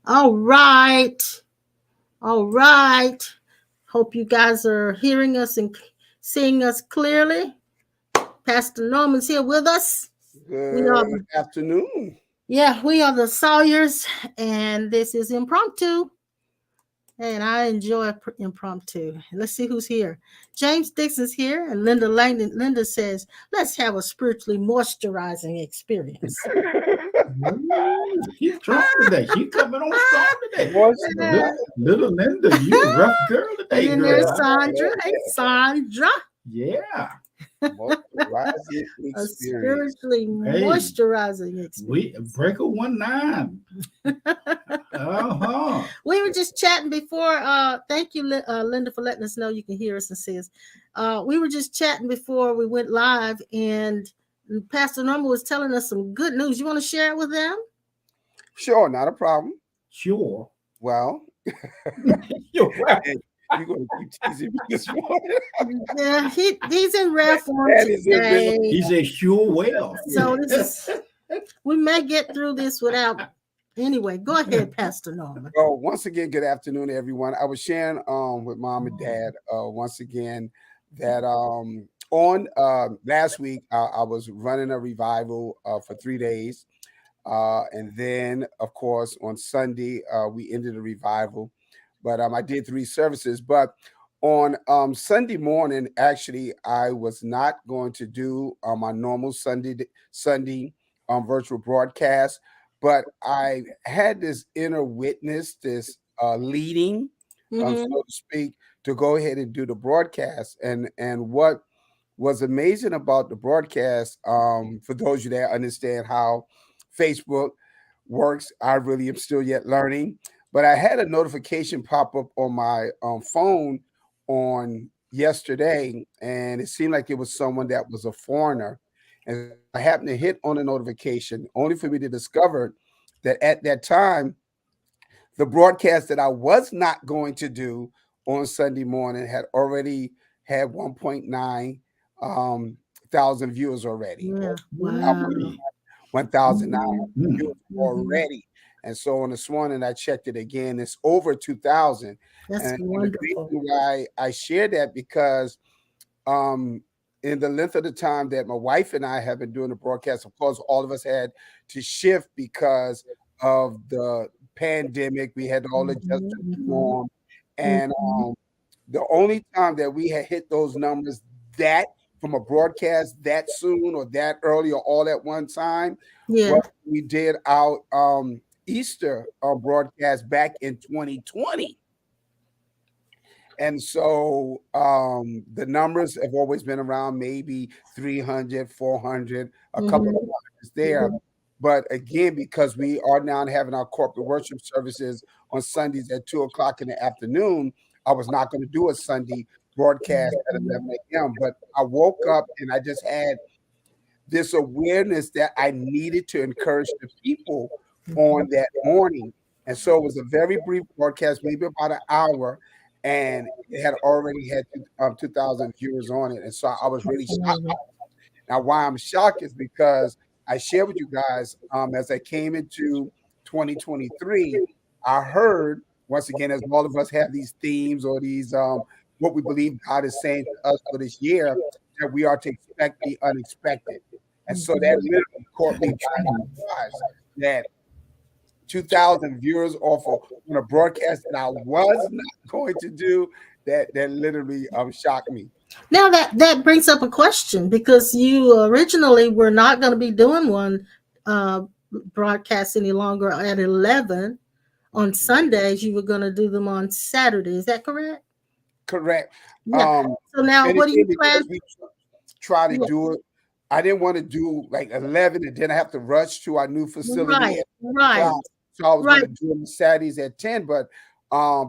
All right. All right. Hope you guys are hearing us and seeing us clearly. Pastor Norman's here with us. We are, Good afternoon. yeah, we are the Sawyers, and this is Impromptu. And I enjoy impromptu. Let's see who's here. James Dixon's here, and Linda Langdon. Linda says, "Let's have a spiritually moisturizing experience." She's strong today. She coming on strong today. What's Yeah. Little Linda, you a rough girl And today, then girl. there's Sandra. Hey, Sandra. Yeah. moisturizing A experience? spiritually Hey, moisturizing we experience. breaker 19. We were just chatting before. Thank you, Linda, for letting us know you can hear us and see us. We were just chatting before we went live, and Pastor Norma was telling us some good news. You want to share it with them? Sure, not a problem. Sure. Well, You're right. hey, you're going to keep teasing me this morning. Yeah, he's in rare form That is in today. He said, sure well. So this is, we may get through this without. Anyway, go ahead, Pastor Norman. Well, once again, good afternoon, everyone. I was sharing with mom and dad once again that on last week I was running a revival for 3 days. And then, of course, on Sunday, we ended the revival. But I did 3 services. But on Sunday morning, actually, I was not going to do my normal Sunday virtual broadcast. But I had this inner witness, this leading, Mm-hmm. so to speak, to go ahead and do the broadcast. And what was amazing about the broadcast, for those of you that understand how Facebook works, I really am still yet learning. But I had a notification pop up on my phone on yesterday, and it seemed like it was someone that was a foreigner. And so I happened to hit on a notification, only for me to discover that at that time, the broadcast that I was not going to do on Sunday morning had already had 1.9 thousand viewers already. Yeah. Wow. Ooh-wee. 1,900 Mm. viewers Mm-hmm. already. And so on this morning, I checked it again. It's over 2,000. That's And the wonderful. reason why I shared that because um, in the length of the time that my wife and I have been doing the broadcast, of course, all of us had to shift because of the pandemic. We had to all adjust to the Mm-hmm. norm. And Mm-hmm. the only time that we had hit those numbers that from a broadcast that soon or that early or all at one time Yeah. was we did our Easter broadcast back in 2020. And so the numbers have always been around maybe 300, 400, a couple of Mm-hmm. hundreds there. But again, because we are now having our corporate worship services on Sundays at 2 o'clock in the afternoon, I was not going to do a Sunday broadcast at 11 a.m. But I woke up and I just had this awareness that I needed to encourage the people on that morning. And so it was a very brief broadcast, maybe about an hour, and it had already had 2,000 viewers on it. And so I was really shocked. Amazing. Now, why I'm shocked is because I shared with you guys as I came into 2023, I heard, once again, as all of us have these themes or these what we believe God is saying to us for this year, that we are to expect the unexpected. And so that literally caught me by surprise that 2,000 viewers off of on a broadcast that I was not going to do. That literally shocked me. Now that brings up a question because you originally were not going to be doing one uh, broadcast any longer at 11 on Sundays. You were going to do them on Saturday. Is that correct? Correct. Yeah. Um, So now, and what do you again, plan? because we try to Yeah. do it, I didn't want to do like 11 and then I have to rush to our new facility Right. at 11 Right. o'clock. So I was going Right. to do them Saturdays at 10, but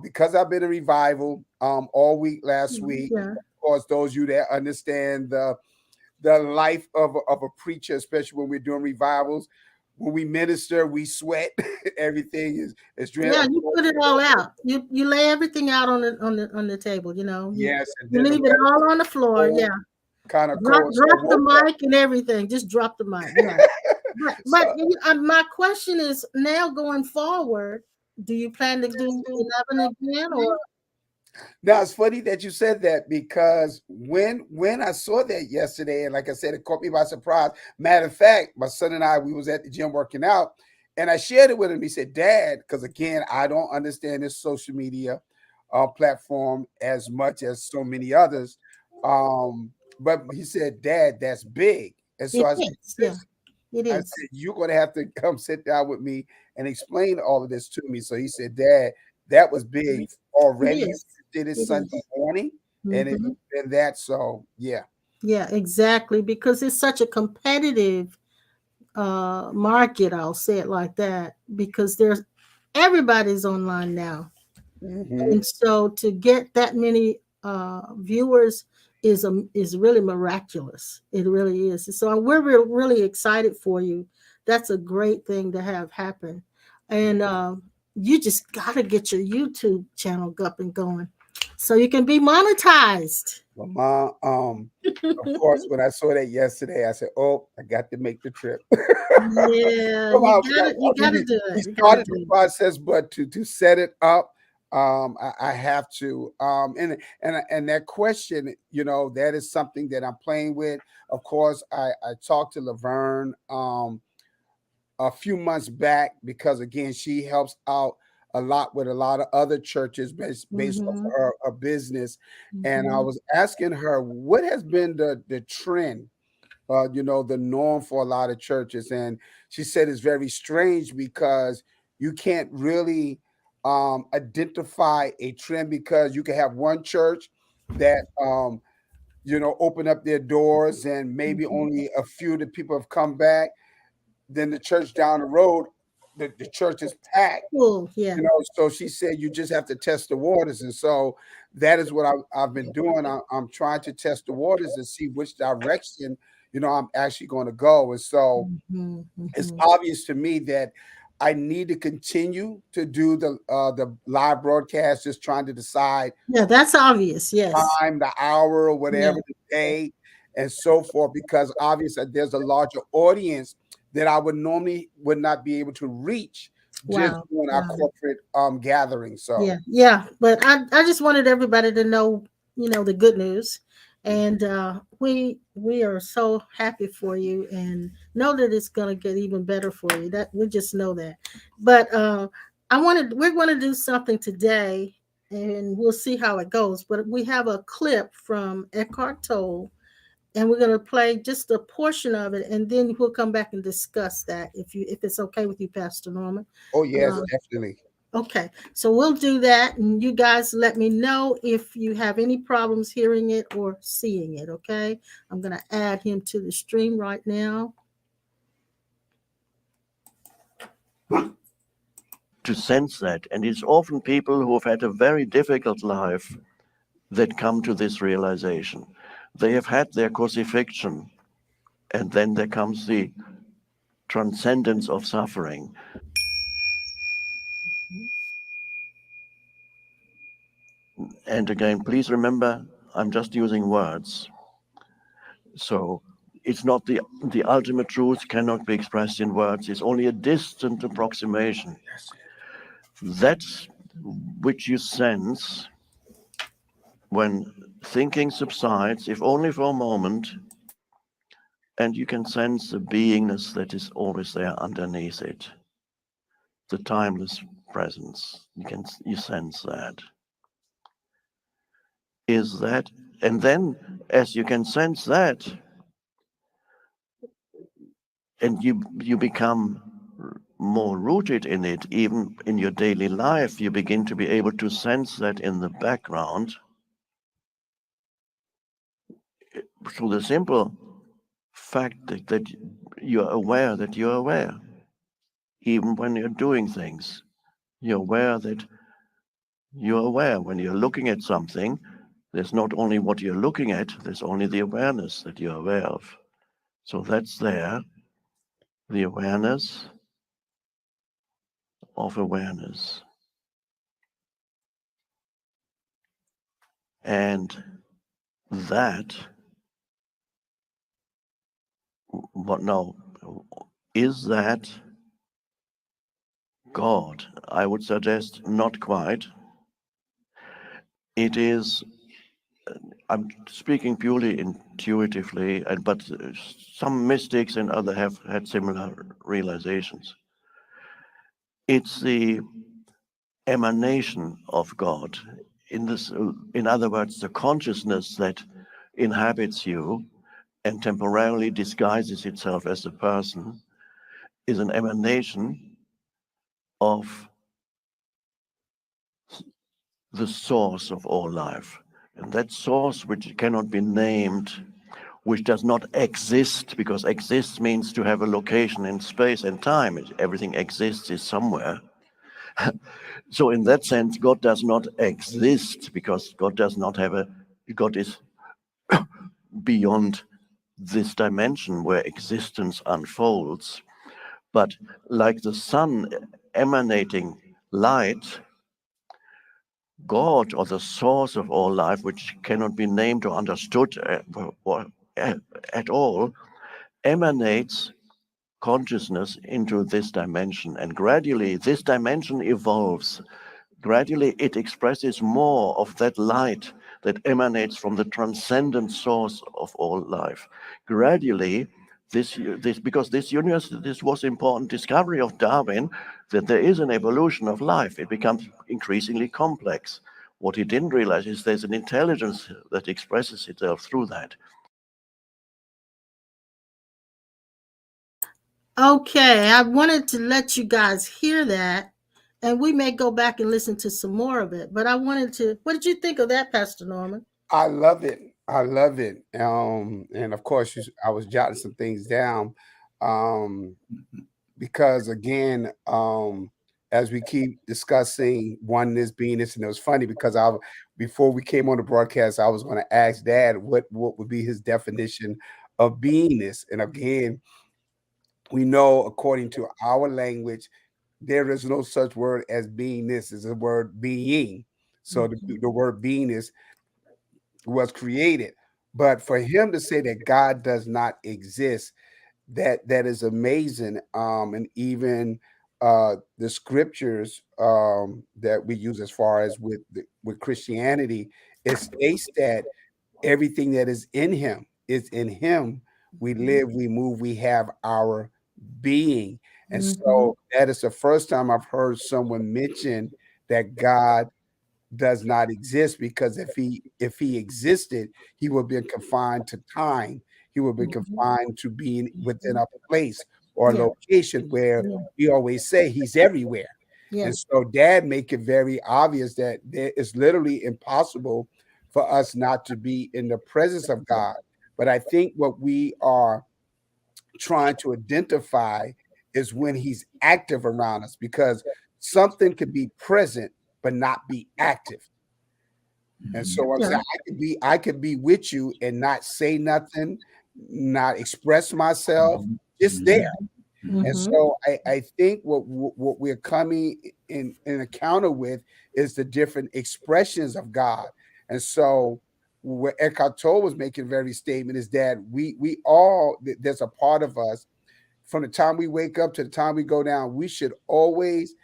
because I've been in revival all week last week, Yeah. of course, those of you that understand the life of a preacher, especially when we're doing revivals, when we minister, we sweat. Everything is Yeah. of You course, put it all out. You lay everything out on the table. yes, and You then the leave it weather all on the floor. Yeah. kind of Drop cold. So I drop the woke up. mic and everything. Just drop the mic. Yeah. But So my question is now going forward. Do you plan to do 11 again, or Now it's funny that you said that because when I saw that yesterday, and like I said, it caught me by surprise. Matter of fact, my son and I, we was at the gym working out, and I shared it with him. He said, "Dad," because again, I don't understand this social media platform as much as so many others. But he said, "Dad, that's big." And so it I said, is? Yeah, it I is. said, "You're going to have to come sit down with me and explain all of this to me." So he said, "Dad, that was big It already. is. Did it It Sunday is. morning, and it Mm-hmm. and that. So yeah, Yeah, exactly. Because it's such a competitive market. I'll say it like that. Because there's everybody's online now. hmm And so to get that many viewers is really miraculous. It really is. So we're really excited for you. That's a great thing to have happen. And you just got to get your YouTube channel up and going so you can be monetized. my mom. Of course, when I saw that yesterday, I said, "Oh, I got to make the trip." Yeah, Somehow, you I mean, gotta do we it. You gotta started do the it. process, but to set it up, I have to. And that question, that is something that I'm playing with. Of course, I talked to Laverne a few months back because again, she helps out a lot with a lot of other churches based off Mm-hmm. of her business, and I Mm-hmm. was asking her what has been the trend, the norm for a lot of churches. And she said it's very strange because you can't really identify a trend because you can have one church that, open up their doors and maybe Mm-hmm. only a few of the people have come back. Then the church down the road, the church is packed. Cool. Yeah. So she said you just have to test the waters, and so that is what I've been doing. I'm trying to test the waters and see which direction I'm actually going to go. And so Mm-hmm. it's Mm-hmm. obvious to me that I need to continue to do the live broadcast, just trying to decide Yeah, that's obvious. Yes. time, the hour, or Yeah. whatever, the day, and so forth, because obviously there's a larger audience that I would not be able to reach just Wow. doing our Wow. corporate gathering. So Yeah. Yeah. But I just wanted everybody to know, the good news. And we are so happy for you and know that it's gonna get even better for you. That we just know that. But we're gonna do something today and we'll see how it goes. But we have a clip from Eckhart Tolle and we're going to play just a portion of it and then we'll come back and discuss that if it's okay with you, Pastor Norman. oh yes, um, definitely. okay, so we'll do that and you guys let me know if you have any problems hearing it or seeing it. Okay, I'm going to add him to the stream right now. To sense that. And it's often people who have had a very difficult life that come to this realization. They have had their crucifixion, and then there comes the transcendence of suffering. And again, please remember, I'm just using words. So it's not the ultimate truth cannot be expressed in words. It's only a distant approximation. That's which you sense when thinking subsides, if only for a moment, and you can sense the beingness that is always there underneath it, the timeless presence. You sense that. Is that, and then as you can sense that, and you become more rooted in it, even in your daily life, you begin to be able to sense that in the background through the simple fact that you're aware that you're aware. Even when you're doing things, you're aware that you're aware. When you're looking at something, there's not only what you're looking at, there's only the awareness that you're aware of. So that's there, the awareness of awareness. And that, what now, is that God? I would suggest not quite. It is, I'm speaking purely intuitively, but some mystics and others have had similar realizations. It's the emanation of God. In other words, the consciousness that inhabits you and temporarily disguises itself as a person is an emanation of the source of all life. And that source, which cannot be named, which does not exist, because exist means to have a location in space and time. Everything exists is somewhere. So in that sense, God does not exist because God does not have God is beyond this dimension where existence unfolds. But like the sun emanating light, God, or the source of all life, which cannot be named or understood at all, emanates consciousness into this dimension. And gradually, this dimension evolves. Gradually, it expresses more of that light that emanates from the transcendent source of all life. Gradually, because this universe, this was important discovery of Darwin, that there is an evolution of life. It becomes increasingly complex. What he didn't realize is there's an intelligence that expresses itself through that. Okay, I wanted to let you guys hear that, and we may go back and listen to some more of it. But I wanted to. What did you think of that, Pastor Norman? I love it. I love it. And of course, I was jotting some things down, um, because again, as we keep discussing oneness, beingness, and it was funny because before we came on the broadcast, I was going to ask Dad what would be his definition of beingness, and again, we know according to our language, there is no such word as beingness. It's a word being. So the word beingness was created. But for him to say that God does not exist, that is amazing. And even the scriptures that we use as far as with Christianity, it states that everything that is in him is in him. We live, we move, we have our being. And Mm-hmm. so that is the first time I've heard someone mention that God does not exist, because if he existed, he would be confined to time. He would be Mm-hmm. confined to being within a place or Yeah, location where yeah, we always say he's everywhere. yeah. And so Dad make it very obvious that it's literally impossible for us not to be in the presence of God. But I think what we are trying to identify is when he's active around us, because something could be present but not be active. And so I'm Yeah. saying I could be with you and not say nothing, not express myself, just there. And Mm-hmm. so I think what we're coming in encounter with is the different expressions of God. And so what Eckhart Tolle was making very statement is that we all there's a part of us from the time we wake up to the time we go down. We should always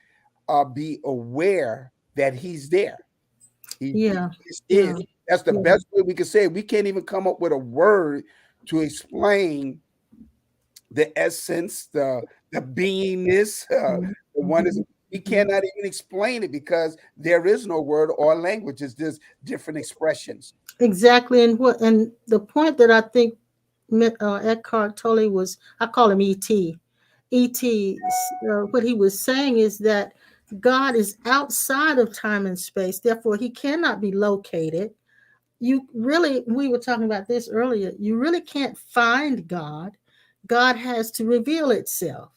be aware that He's there. He Yeah, just yeah, is. That's the yeah. best way we can say it. We can't even come up with a word to explain the essence, the beingness, the one is. Mm-hmm. We cannot even explain it because there is no word or language. It's just different expressions. Exactly, and the point that I think Eckhart Tolle was, I call him ET. ET, what he was saying is that God is outside of time and space, therefore he cannot be located. You really, we were talking about this earlier. You really can't find God. God has to reveal itself.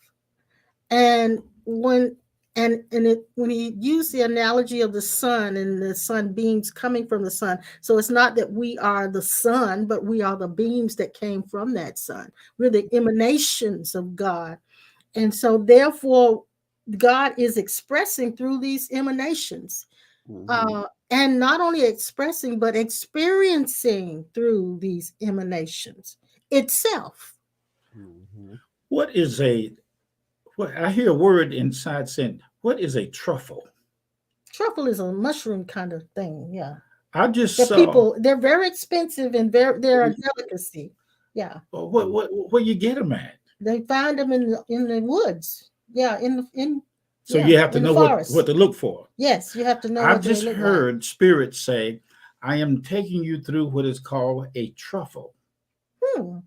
And when he used the analogy of the sun and the sun beams coming from the sun, so it's not that we are the sun, but we are the beams that came from that sun. We're the emanations of God. And so therefore God is expressing through these emanations, Mhm, and not only expressing but experiencing through these emanations itself. mhm. What is a, what I hear a word inside saying, what is a truffle? Truffle is a mushroom kind of thing. Yeah. I just The saw. people, they're very expensive and they're a delicacy. Yeah. Where you get them at? They find them in the woods. Yeah, So you have to in the know forest. what to look for. Yes, you have to know I what they just look like. heard Spirit say, "I am taking you through what is called a truffle." Hmm.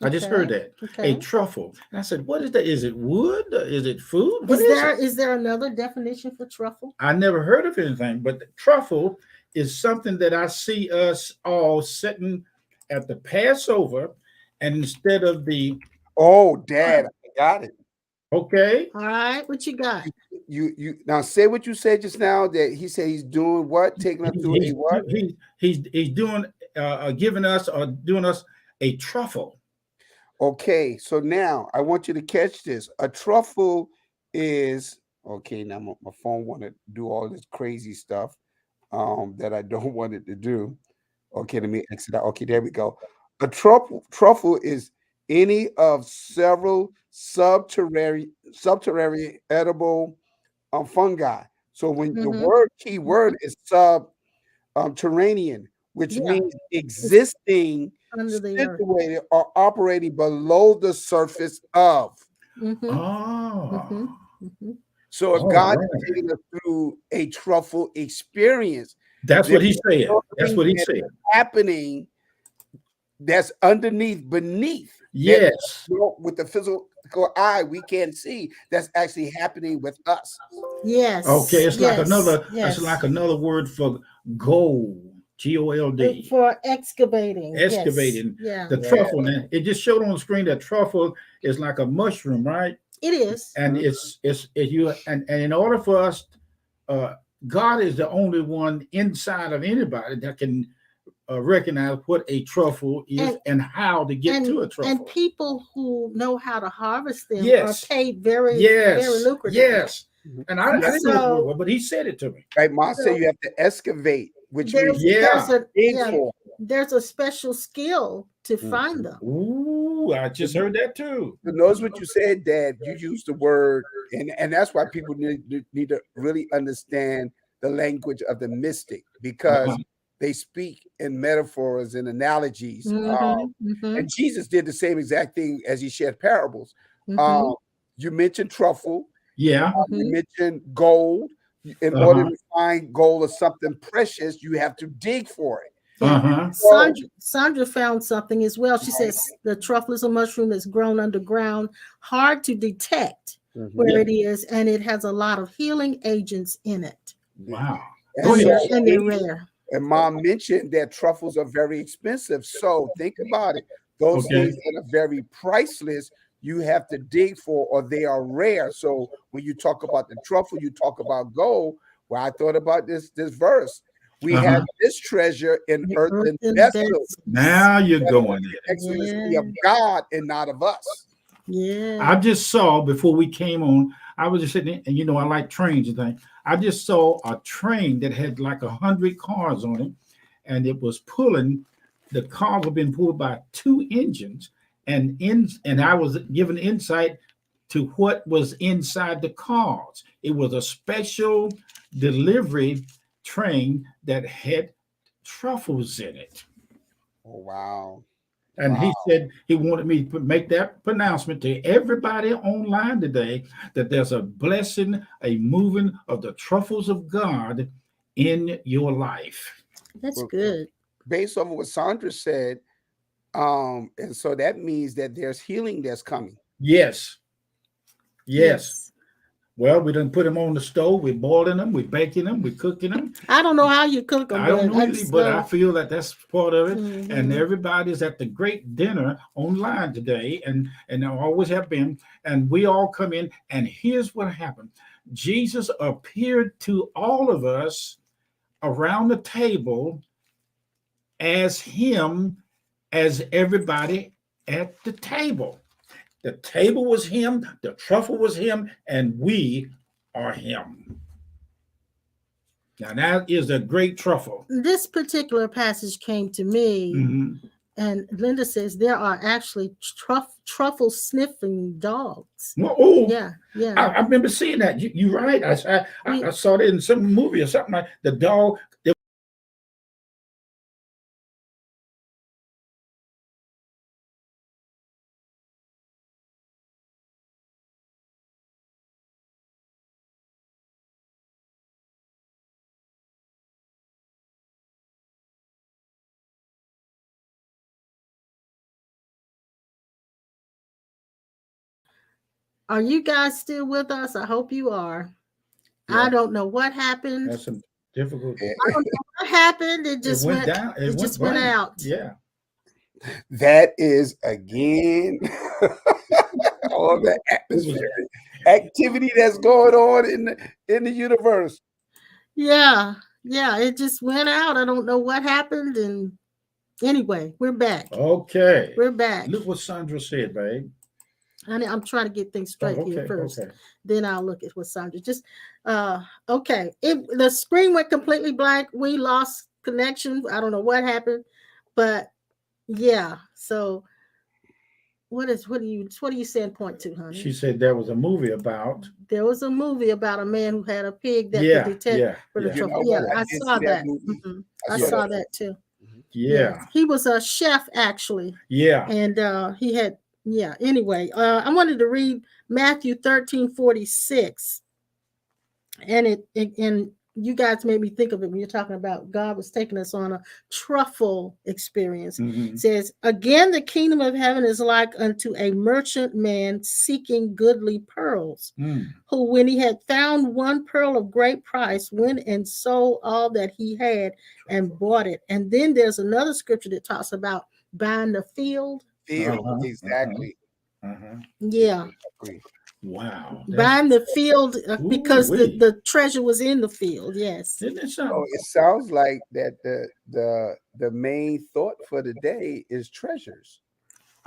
I just heard that. Okay. A truffle. And I said, what is that? Is it wood? Is it food? What Is there another definition for truffle? I never heard of anything, but the truffle is something that I see us all sitting at the Passover, and instead of the Oh, Dad, I got it. okay, All right, what you got? You now say what you said just now. That he said he's doing what? Taking us through a what? he's doing giving us or doing us a truffle. Okay, so now I want you to catch this. A truffle is okay. Now my phone want to do all this crazy stuff that I don't want it to do. Okay, let me exit out. Okay, there we go. A truffle is any of several subterranean edible fungi. So when the key word is subterranean, which Yeah, means existing, under the earth. situated, or operating below the surface of. Mm-hmm. Oh, Mm-hmm. So if all God right. is taking us through a truffle experience, That's what he there's said. That's what he something said. happening that's beneath. That Yes. with the physical eye we can't see. That's actually happening with us. Yes. Okay, it's like another. Yes. It's like another word for gold. GOLD. For excavating. Excavating. Yes. The Yeah. truffle. Now, it just showed on the screen that truffle is like a mushroom, right? It is. And and in order for us, uh, God is the only one inside of anybody that can recognize what a truffle is and how to get to a truffle. And people who know how to harvest them are Yes. paid very lucrative. Yes. And I didn't know So- what it was, but he said it to me. Right, Mom said you have to excavate, which means there's a special skill to find them. Ooh, I just heard that too. So notice what you said, Dad. You used the word, and that's why people need to really understand the language of the mystic, because they speak in metaphors and analogies. And Jesus did the same exact thing as he shared parables. You mentioned truffle. Yeah. You mentioned gold. In order to find gold or something precious, you have to dig for it. Sandra found something as well. She says the truffle is a mushroom that's grown underground, hard to detect where it is, and it has a lot of healing agents in it. Wow. And they're rare. And Mom mentioned that truffles are very expensive. So think about it. Those things that are very priceless, you have to dig for, or they are rare. So when you talk about the truffle, you talk about gold. Well, I thought about this verse. We have this treasure in earthen vessels. Now you're going the excellency of God and not of us. Yeah. I just saw before we came on, I was just sitting there, and I like trains and things. I just saw a train that had like 100 cars on it, and it was pulling. The cars were being pulled by 2 engines, and I was given insight to what was inside the cars. It was a special delivery train that had truffles in it. Oh, wow. And he said he wanted me to make that pronouncement to everybody online today, that there's a blessing, a moving of the truffles of God in your life. That's good. Based on what Sandra said, and so that means that there's healing that's coming. Yes. Well, we done put them on the stove. We're boiling them. We're baking them. We're cooking them. I don't know how you cook them. I don't know either, but I feel that that's part of it. And everybody's at the great dinner online today, and I always have been. And we all come in, and here's what happened. Jesus appeared to all of us around the table as him, as everybody at the table. The table was him, the truffle was him, and we are him. Now that is a great truffle. This particular passage came to me And Linda says there are actually truffle sniffing dogs. Oh, Yeah, I yeah. remember seeing that. You're right. I saw it in some movie or something like the dog. Are you guys still with us? I hope you are. Yeah. I don't know what happened. That's some difficult. Yeah. I don't know what happened. It It just went went. down. It It went just went blank. out. Yeah. That is again all the atmospheric activity that's going on in the universe. Yeah, yeah. It just went out. I don't know what happened. And anyway, we're back. Okay. We're back. Look what Sandra said, babe. Honey, I'm trying to get things Oh, straight here okay. first. Okay. Then I'll look at what Sandra just. Okay. The screen went completely blank. We lost connection. I don't know what happened, but yeah. So what are you saying? Point to, honey? She said there was a movie about. There was a movie about a man who had a pig that could Yeah. detect Yeah. for the Yeah. You truffle. know Yeah, what? I I did saw see that that. movie. Mhm. I I saw saw that. that too. Yeah. Yes. He was a chef actually, Yeah. and he had Anyway, I wanted to read Matthew 13:46, and you guys made me think of it when you're talking about God was taking us on a truffle experience. Mhm. It says, again, the kingdom of heaven is like unto a merchant man seeking goodly pearls, Mm. who, when he had found one pearl of great price, went and sold all that he had and bought it. And then there's another scripture that talks about buying the field. Field, Uh-huh. exactly. Uh-huh. Yeah, Exactly. Wow. buying the field because Ooh-wee. the treasure was in the field. Yes. Isn't it So something? it sounds like that the main thought for the day is treasures.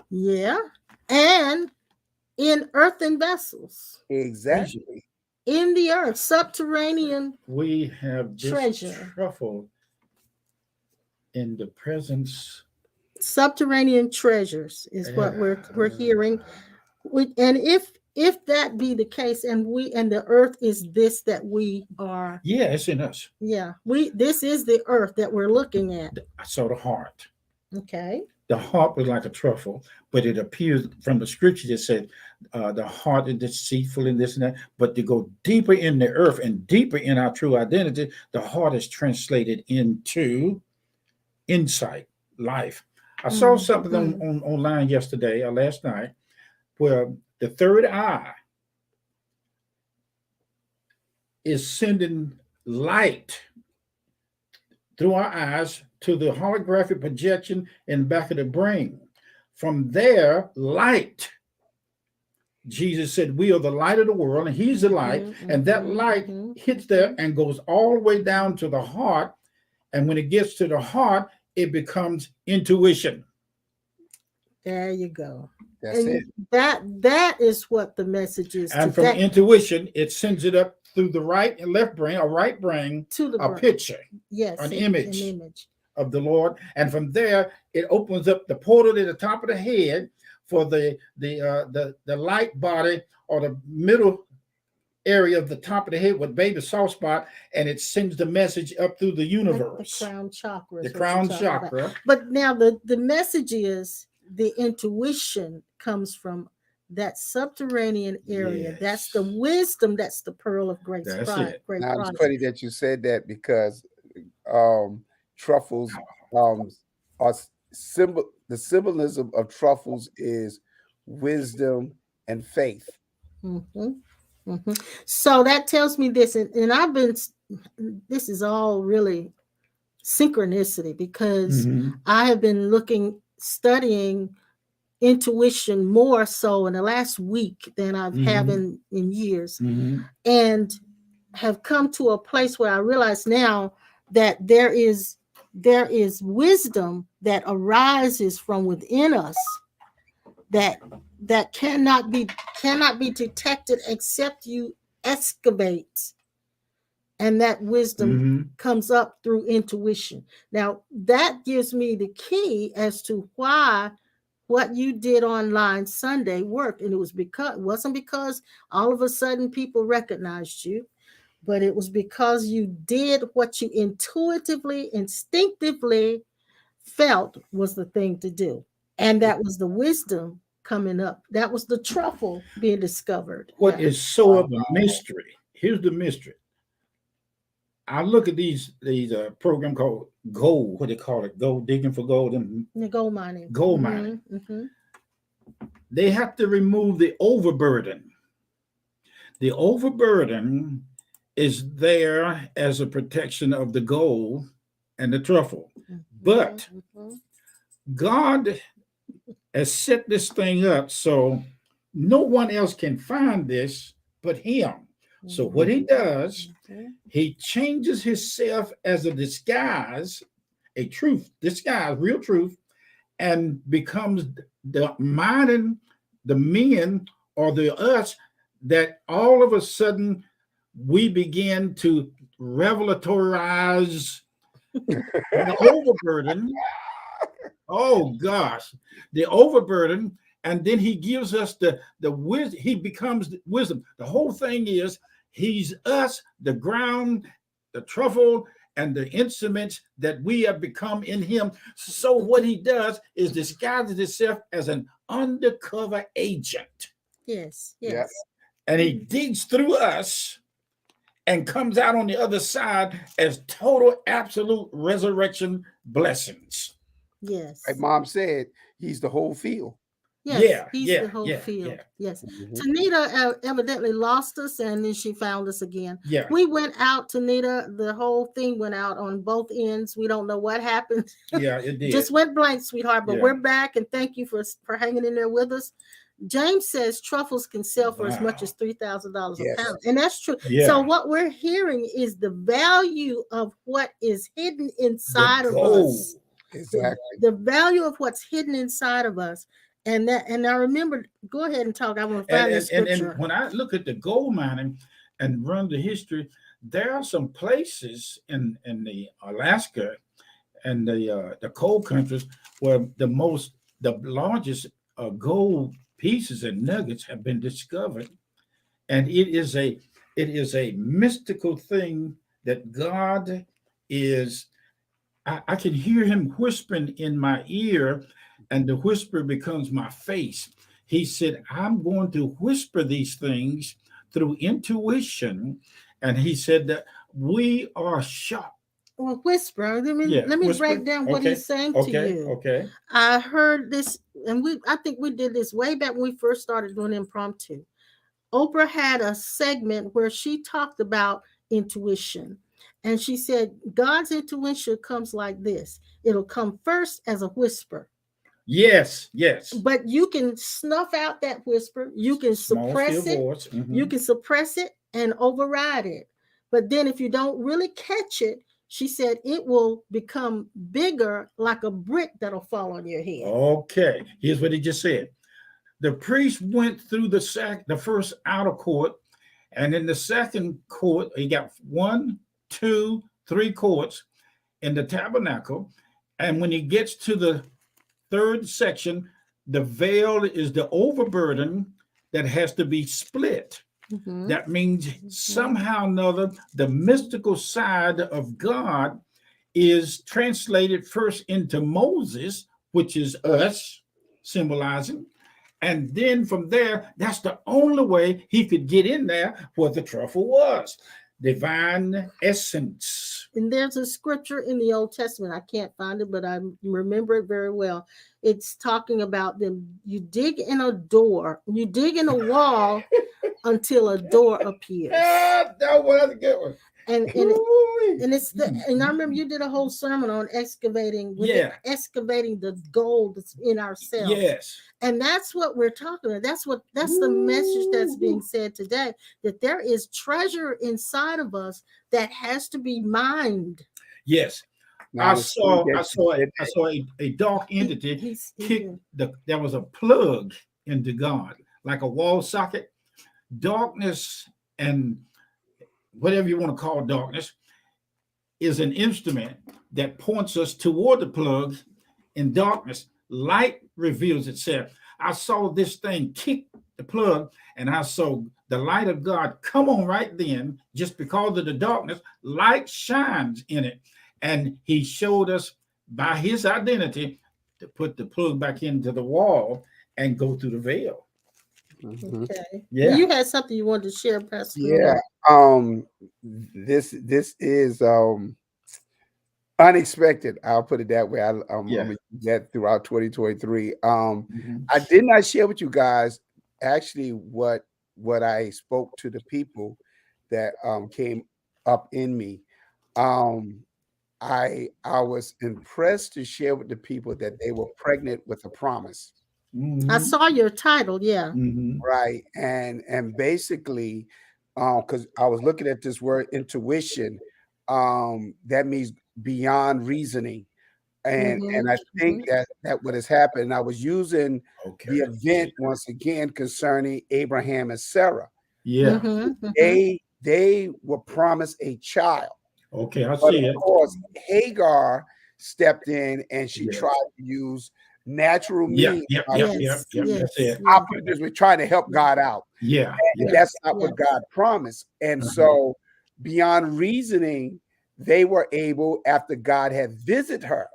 Yeah. And in earthen vessels, Exactly. in the earth, subterranean We have this treasure. truffle in the presence. Subterranean treasures is what we're hearing. And if that be the case, and the earth is this that we are, Yeah, it's in us. this is the earth that we're looking at. I saw the heart. Okay. The heart was like a truffle, but it appears from the scripture that said the heart is deceitful and this and that. But to go deeper in the earth and deeper in our true identity, the heart is translated into insight, life. I saw something on online yesterday or last night where the third eye is sending light through our eyes to the holographic projection in the back of the brain. From there, light. Jesus said, we are the light of the world, and he's the light. And that light hits there and goes all the way down to the heart. And when it gets to the heart, it becomes intuition. There you go. That's And it. that is what the message is. And from intuition, it sends it up through the right and left brain, or right brain, to the brain. picture, yes, an image of the Lord. And from there, it opens up the portal at the top of the head for the light body, or the middle area of the top of the head with baby soft spot, and it sends the message up through the universe. The crown chakra. The crown chakra. But now the message is the intuition comes from that subterranean area. Yes. That's the wisdom. That's the pearl of great That's price. it. Great Now price. it's funny that you said that because truffles are symbol. The symbolism of truffles is wisdom and faith. So that tells me this, and I've been. This is all really synchronicity, because I have been studying intuition more so in the last week than I've have in years, and have come to a place where I realize now that there is wisdom that arises from within us that cannot be detected except you excavate and that wisdom Mhm. comes up through intuition. Now, that gives me the key as to why what you did online Sunday worked. And it wasn't because all of a sudden people recognized you, but it was because you did what you intuitively, instinctively felt was the thing to do. And that was the wisdom coming up. That was the truffle being discovered. What Yeah. is so of a mystery? Here's the mystery. I look at these program called gold. What they call it? Gold digging for gold and The gold mining. gold mining. Mm-hmm. They have to remove the overburden. The overburden is there as a protection of the gold and the truffle. But God has set this thing up so no one else can find this but him. So what he does, he changes himself as a disguise, a truth, disguise, real truth, and becomes the mining, the men or the us that all of a sudden we begin to revelatorize the overburden. Oh gosh, the overburden, and then he gives us the wisdom. He becomes wisdom. The whole thing is he's us, the ground, the truffle, and the instruments that we have become in him. So what he does is disguises himself as an undercover agent. Yes. Yeah. And he digs through us and comes out on the other side as total, absolute resurrection blessings. Yes. Like Mom said, he's the whole field. Yes, he's the whole field. Yes. Mhm. Tanita evidently lost us and then she found us again. Yeah. We went out, Tanita. The whole thing went out on both ends. We don't know what happened. Yeah, it did. Just went blank, sweetheart. But Yeah. we're back and thank you for hanging in there with us. James says truffles can sell for as much as $3,000 Yes. a pound. And that's true. Yeah. So what we're hearing is the value of what is hidden inside The of gold. us. Exactly. The value of what's hidden inside of us. And I remember, go ahead and talk. I want to find the scripture. And when I look at the gold mining and run the history, there are some places in the Alaska and the coal countries where the largest gold pieces and nuggets have been discovered, and it is a mystical thing that God is. I can hear him whispering in my ear, and the whisper becomes my face. He said, I'm going to whisper these things through intuition. And he said that we are shocked. Well, whisper. Let me break down what he's saying to you. Okay. I heard this, and I think we did this way back when we first started doing Impromptu. Oprah had a segment where she talked about intuition. And she said, God's intuition comes like this. It'll come first as a whisper. Yes. But you can snuff out that whisper. You can suppress it. Mm-hmm. You can suppress it and override it. But then if you don't really catch it, she said it will become bigger like a brick that'll fall on your head. Okay. Here's what he just said. The priest went through the first outer court, and in the second court, he got 1, 2, 3 courts in the tabernacle. And when he gets to the third section, the veil is the overburden that has to be split. Mm-hmm. That means somehow or another, the mystical side of God is translated first into Moses, which is us, symbolizing. And then from there, that's the only way he could get in there where the truffle was. Divine essence. And there's a scripture in the Old Testament. I can't find it, but I remember it very well. It's talking about them. You dig in a door, you dig in a wall until a door appears. That was a good one. And I remember you did a whole sermon on excavating the gold that's in ourselves. Yes. And that's what we're talking about. That's the message that's being said today, that there is treasure inside of us that has to be mined. Yes. I saw a dark entity kick there was a plug into God, like a wall socket. Darkness and whatever you want to call darkness, is an instrument that points us toward the plug in darkness. Light reveals itself. I saw this thing kick the plug, and I saw the light of God come on right then. Just because of the darkness, light shines in it. And he showed us by his identity to put the plug back into the wall and go through the veil. Okay. Yeah. Well, you had something you wanted to share, Pastor. Yeah. This is unexpected. I'll put it that way. I'm gonna use that throughout 2023. I did not share with you guys actually what I spoke to the people that came up in me. I was impressed to share with the people that they were pregnant with a promise. I saw your title, yeah. Right. And basically, because I was looking at this word intuition, that means beyond reasoning. And I think that what has happened, I was using the event once again concerning Abraham and Sarah. Yeah. They were promised a child. Okay, I But see of it. course, Hagar stepped in and she tried to use natural means. Yep. That's it. I'll put it this way, trying to help God out. Yeah. And that's not what God promised. And so beyond reasoning, they were able, after God had visited her.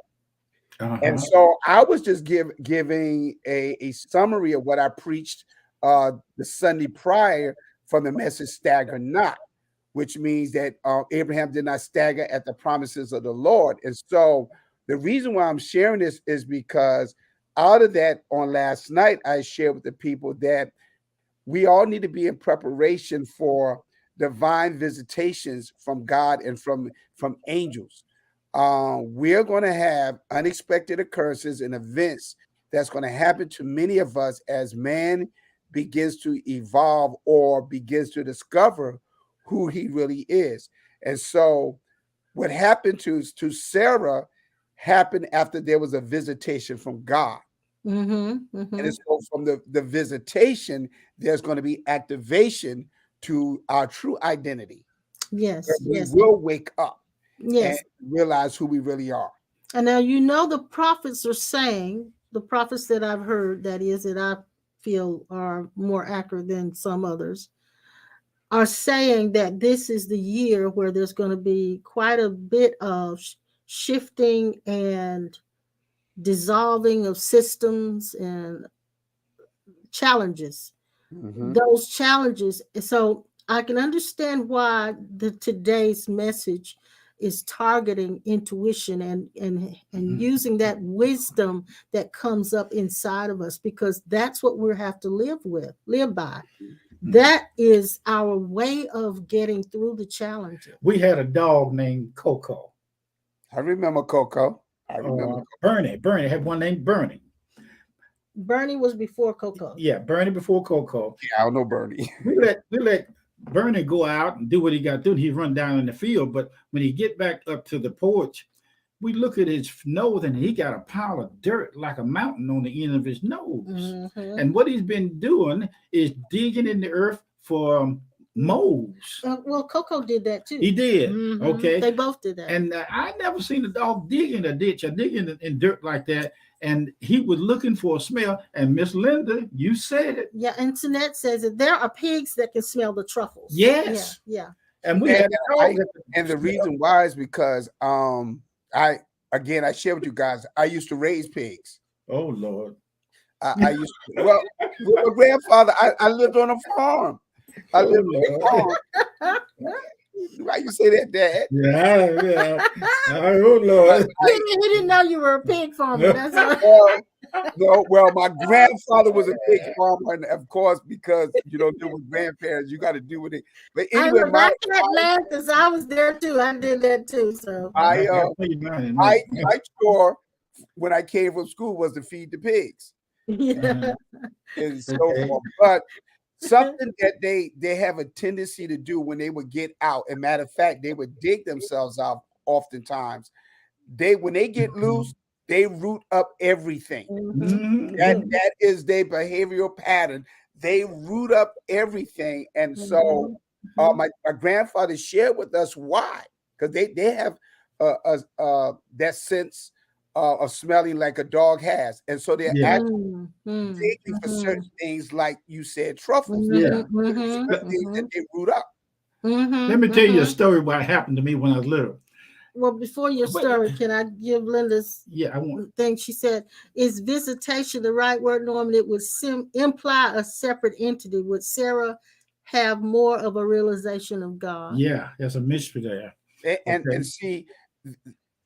And so I was just giving a summary of what I preached the Sunday prior from the message Stagger Not, which means that Abraham did not stagger at the promises of the Lord. And so the reason why I'm sharing this is because out of that, on last night, I shared with the people that we all need to be in preparation for divine visitations from God and from angels. We're going to have unexpected occurrences and events that's going to happen to many of us as man begins to evolve or begins to discover who he really is. And so what happened to Sarah happened after there was a visitation from God. And so from the visitation, there's going to be activation to our true identity. Yes. We will wake up and realize who we really are. And now, the prophets are saying, the prophets that I've heard, that is, that I feel are more accurate than some others, are saying that this is the year where there's going to be quite a bit of shifting and dissolving of systems and challenges. Those challenges. So I can understand why today's message is targeting intuition and using that wisdom that comes up inside of us, because that's what we have to live by. That is our way of getting through the challenges. We had a dog named Coco. I remember Coco. I remember Bernie had one named Bernie. Bernie was before Coco. Yeah, Bernie before Coco. Yeah, I don't know Bernie. We let Bernie go out and do what he got to do. He'd run down in the field, but when he get back up to the porch, we look at his nose and he got a pile of dirt like a mountain on the end of his nose. And what he's been doing is digging in the earth for moles. Well, Coco did that too. He did. Okay. They both did that. And I never seen a dog dig in a ditch or dig in dirt like that. And he was looking for a smell. And Miss Linda, you said it. Yeah, and Jeanette says that there are pigs that can smell the truffles. Yes. Yeah. And we had and the reason why is because I share with you guys, I used to raise pigs. Oh Lord. I used to, well, with my grandfather, I lived on a farm. I lived on a farm. Why you say that, Dad? Yeah. Oh Lord. He didn't know you were a pig farmer. That's all. Well, my grandfather was a pig farmer, and of course, because there was grandparents, you got to do with it. But anyway, I can't laugh because I was there too. I did that too. So I chore when I came from school was to feed the pigs. Yeah. And so forth. But something that they have a tendency to do when they would get out, and matter of fact, they would dig themselves out oftentimes. When they get loose, they root up everything. That is their behavioral pattern. They root up everything. And so my grandfather shared with us why, because they have that sense of smelling like a dog has, and so they're Yeah, actually digging for certain things, like you said, truffles, yeah. certain things that they root up. Let me tell you a story what happened to me when I was little. Well, before your But story, can I give Linda's yeah, I want. thing? She said, "Is visitation the right word, Norman? It would imply a separate entity. Would Sarah have more of a realization of God?" Yeah, there's a mystery there. And Okay. see,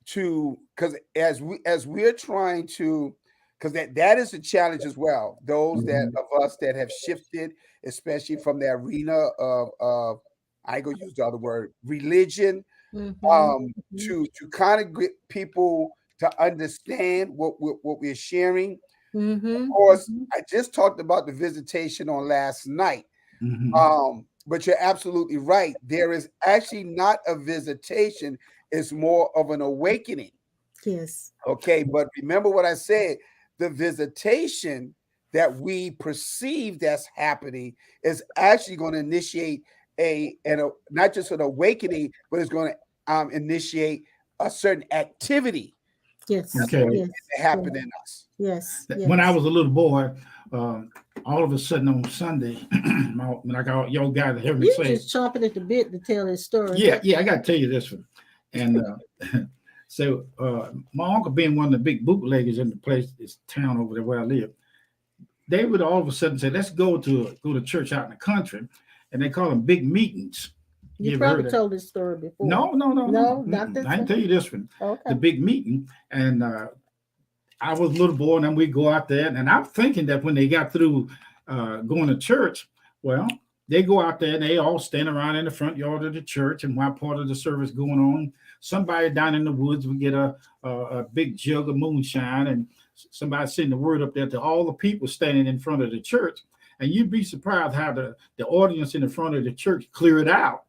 to because as we're trying to, because that is a challenge as well. Those that Mhm. of us that have shifted, especially from the arena of I go use the other word, religion, Mm-hmm. to kind of get people to understand what we're sharing. Of Mm-hmm. course, I just talked about the visitation on last night. Mhm. But you're absolutely right. There is actually not a visitation, it's more of an awakening. Yes. Okay, but remember what I said, the visitation that we perceive that's happening is actually going to initiate not just an awakening, but it's going to initiate a certain activity Yes. that's Okay. going to Yes. happen in us. Yes. When I Yes. was a little boy, um, all of a sudden on Sunday, when I got y'all guys heard me You say, just chomping at the bit to tell this story. yeah, I got to tell you this one. And so my uncle being one of the big bootleggers in the place, this town over there where I live, they would all of a sudden say, "Let's go to church out in the country," and they call them big meetings. You You ever probably heard that? told this story before. No, no, no, No, no. not this I can one. tell you this one. Okay. The big meeting, and I was a little boy, and then we go out there, and I'm thinking that when they got through going to church, well, they go out there and they all stand around in the front yard of the church, and while part of the service going on, somebody down in the woods would get a big jug of moonshine, and somebody sending the word up there to all the people standing in front of the church, and you'd be surprised how the audience in the front of the church cleared out,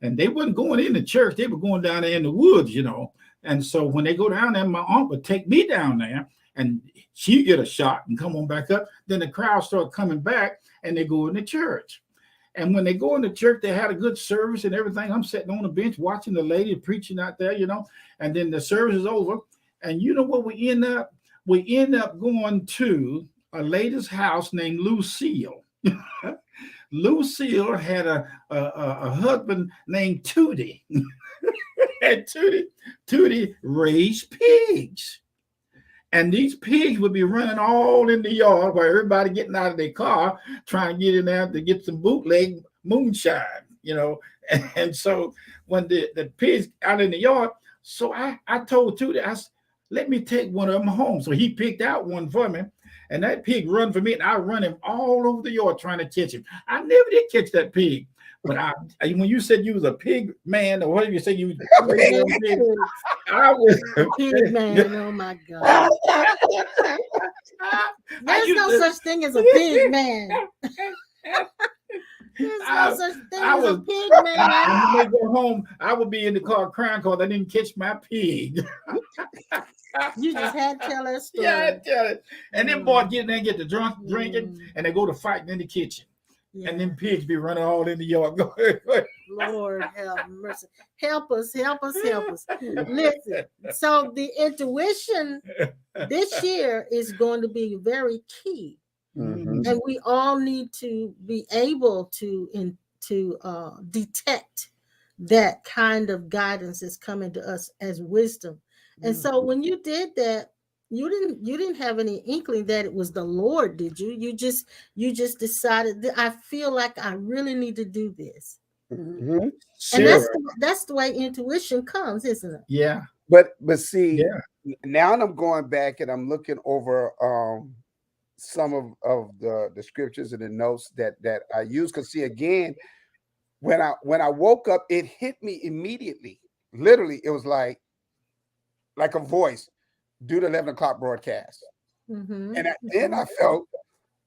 and they wasn't going in the church; they were going down there in the woods, you know. And so when they go down there, my aunt would take me down there, and she get a shot and come on back up. Then the crowd start coming back, and they go in the church. And when they go in the church, they had a good service and everything. I'm sitting on the bench watching the lady preaching out there, you know. And then the service is over, and you know what we end up? We end up going to a lady's house named Lucille. Lucille had a husband named Tootie, and Tootie raised pigs. And these pigs would be running all in the yard while everybody getting out of their car trying to get in there to get some bootleg moonshine, you know. And so when the pigs out in the yard, so I told Tootie, let me take one of them home. So he picked out one for me. And that pig run for me, and I run him all over the yard trying to catch him. I never did catch that pig. But when you said you was a pig man, or whatever you say you raised your pig, I was Pig man. Oh my God. There's no such thing as a pig man. There's no such thing as a pig man. And when they go home, I would be in the car crying because I didn't catch my pig. You just had to tell that story. Yeah, I tell it. And then boys get in there and get the drunk drinking, and they go to fighting in the kitchen. Yeah. And then pigs be running all in the yard. Lord have mercy. Help us, help us, help us. Listen, so the intuition this year is going to be very key. Mhm. And we all need to be able to detect that kind of guidance is coming to us as wisdom. And so when you did that, you didn't have any inkling that it was the Lord, did you? You just decided that I feel like I really need to do this. Mhm. And that's the way intuition comes, isn't it? Yeah. But see, Yeah. now I'm going back and I'm looking over some of the scriptures and the notes that I use. Because see, again, when I woke up, it hit me immediately. Literally, it was like a voice, do the 11 o'clock broadcast. And then I felt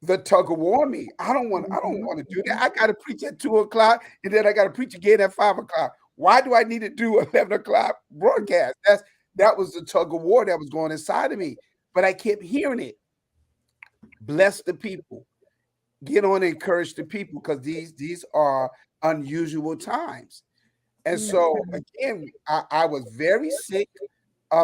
the tug of war in me. I don't want to do that. I got to preach at 2 o'clock, and then I got to preach again at 5 o'clock. Why do I need to do 11 o'clock broadcast? That was the tug of war that was going inside of me. But I kept hearing it. Bless the people. Get on and encourage the people, because these are unusual times. And so again, I was very sick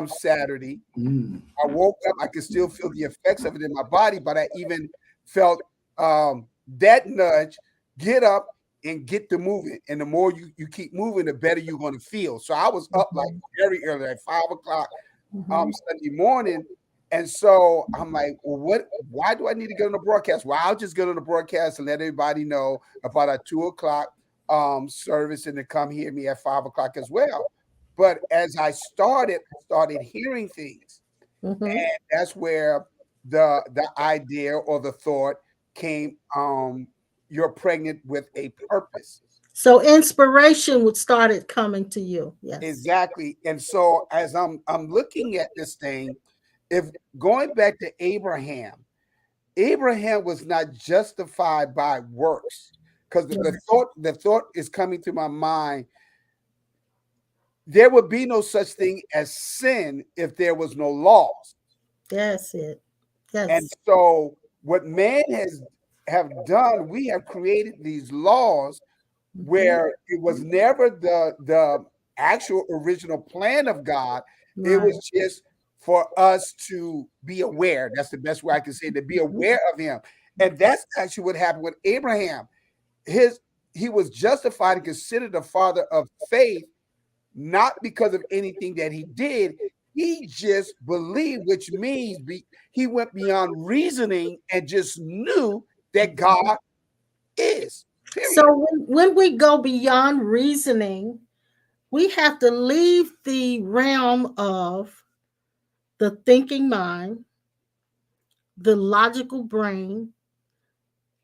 Saturday. Mm. I woke up, I could still feel the effects of it in my body, but I even felt that nudge, get up and get to moving. And the more you keep moving, the better you're going to feel. So I was up like very early, like 5 o'clock Sunday morning. And so I'm like, well, why do I need to get on the broadcast? Well, I'll just get on the broadcast and let everybody know about our 2 o'clock service and to come hear me at 5 o'clock as well. But as I started hearing things, and that's where the idea or the thought came. You're pregnant with a purpose. So inspiration would started coming to you. Yes. Exactly. And so as I'm looking at this thing, if going back to Abraham was not justified by works, because the thought is coming to my mind. There would be no such thing as sin if there was no laws. That's it. Yes. And so what man have done, we have created these laws where it was never the actual original plan of God. It was just for us to be aware. That's the best way I can say it, to be aware of him. And that's actually what happened with Abraham. He was justified and considered the father of faith, not because of anything that he did. He just believed, which means he went beyond reasoning and just knew that God is. Period. So when we go beyond reasoning, we have to leave the realm of the thinking mind, the logical brain,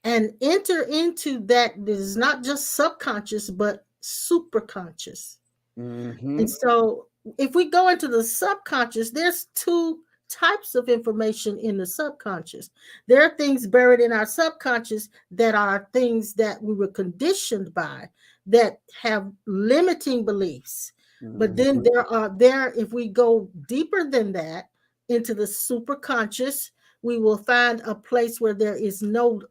and enter into that is not just subconscious, but superconscious. And so if we go into the subconscious, there's two types of information in the subconscious. There are things buried in our subconscious that are things that we were conditioned by, that have limiting beliefs. But then if we go deeper than that into the superconscious, we will find a place where there is no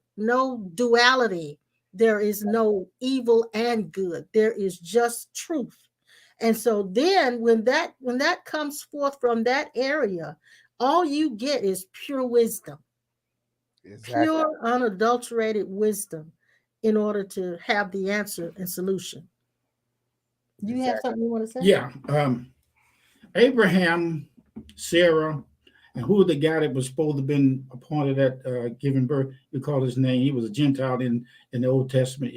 duality. There is no evil and good. There is just truth. And so then when that comes forth from that area, all you get is pure wisdom. Exactly. Pure, unadulterated wisdom in order to have the answer and solution. Do you have something you want to say? Yeah. Abraham, Sarah, and who the guy that was supposed to have been appointed at giving birth, you call his name. He was a Gentile in the Old Testament.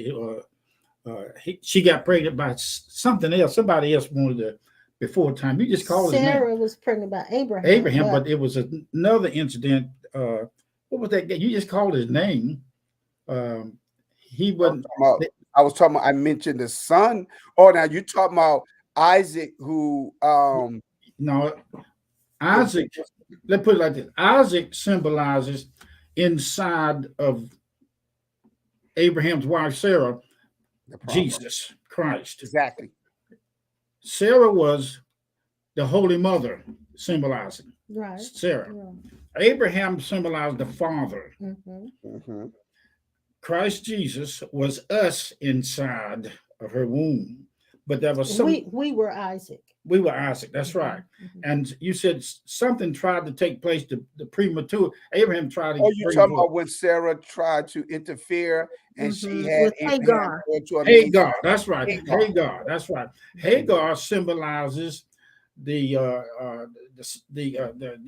She got pregnant by something else. Somebody else wanted to before time. You just called his name. Sarah was pregnant by Abraham. But it was another incident. What was that? You just called his name. He wasn't. I mentioned the son. Oh, now you talking about Isaac, who no, Isaac. Let's put it like this. Isaac symbolizes inside of Abraham's wife Sarah, Jesus Christ. Exactly. Sarah was the Holy Mother, symbolizing Sarah. Yeah. Abraham symbolized the Father. Christ Jesus was us inside of her womb. But there was we were Isaac. We were Isaac, that's right. And you said something tried to take place, the premature. Abraham tried to. Oh, you're talking about when Sarah tried to interfere and she had Hagar. Hagar, that's right. Hagar, that's right. Hagar symbolizes the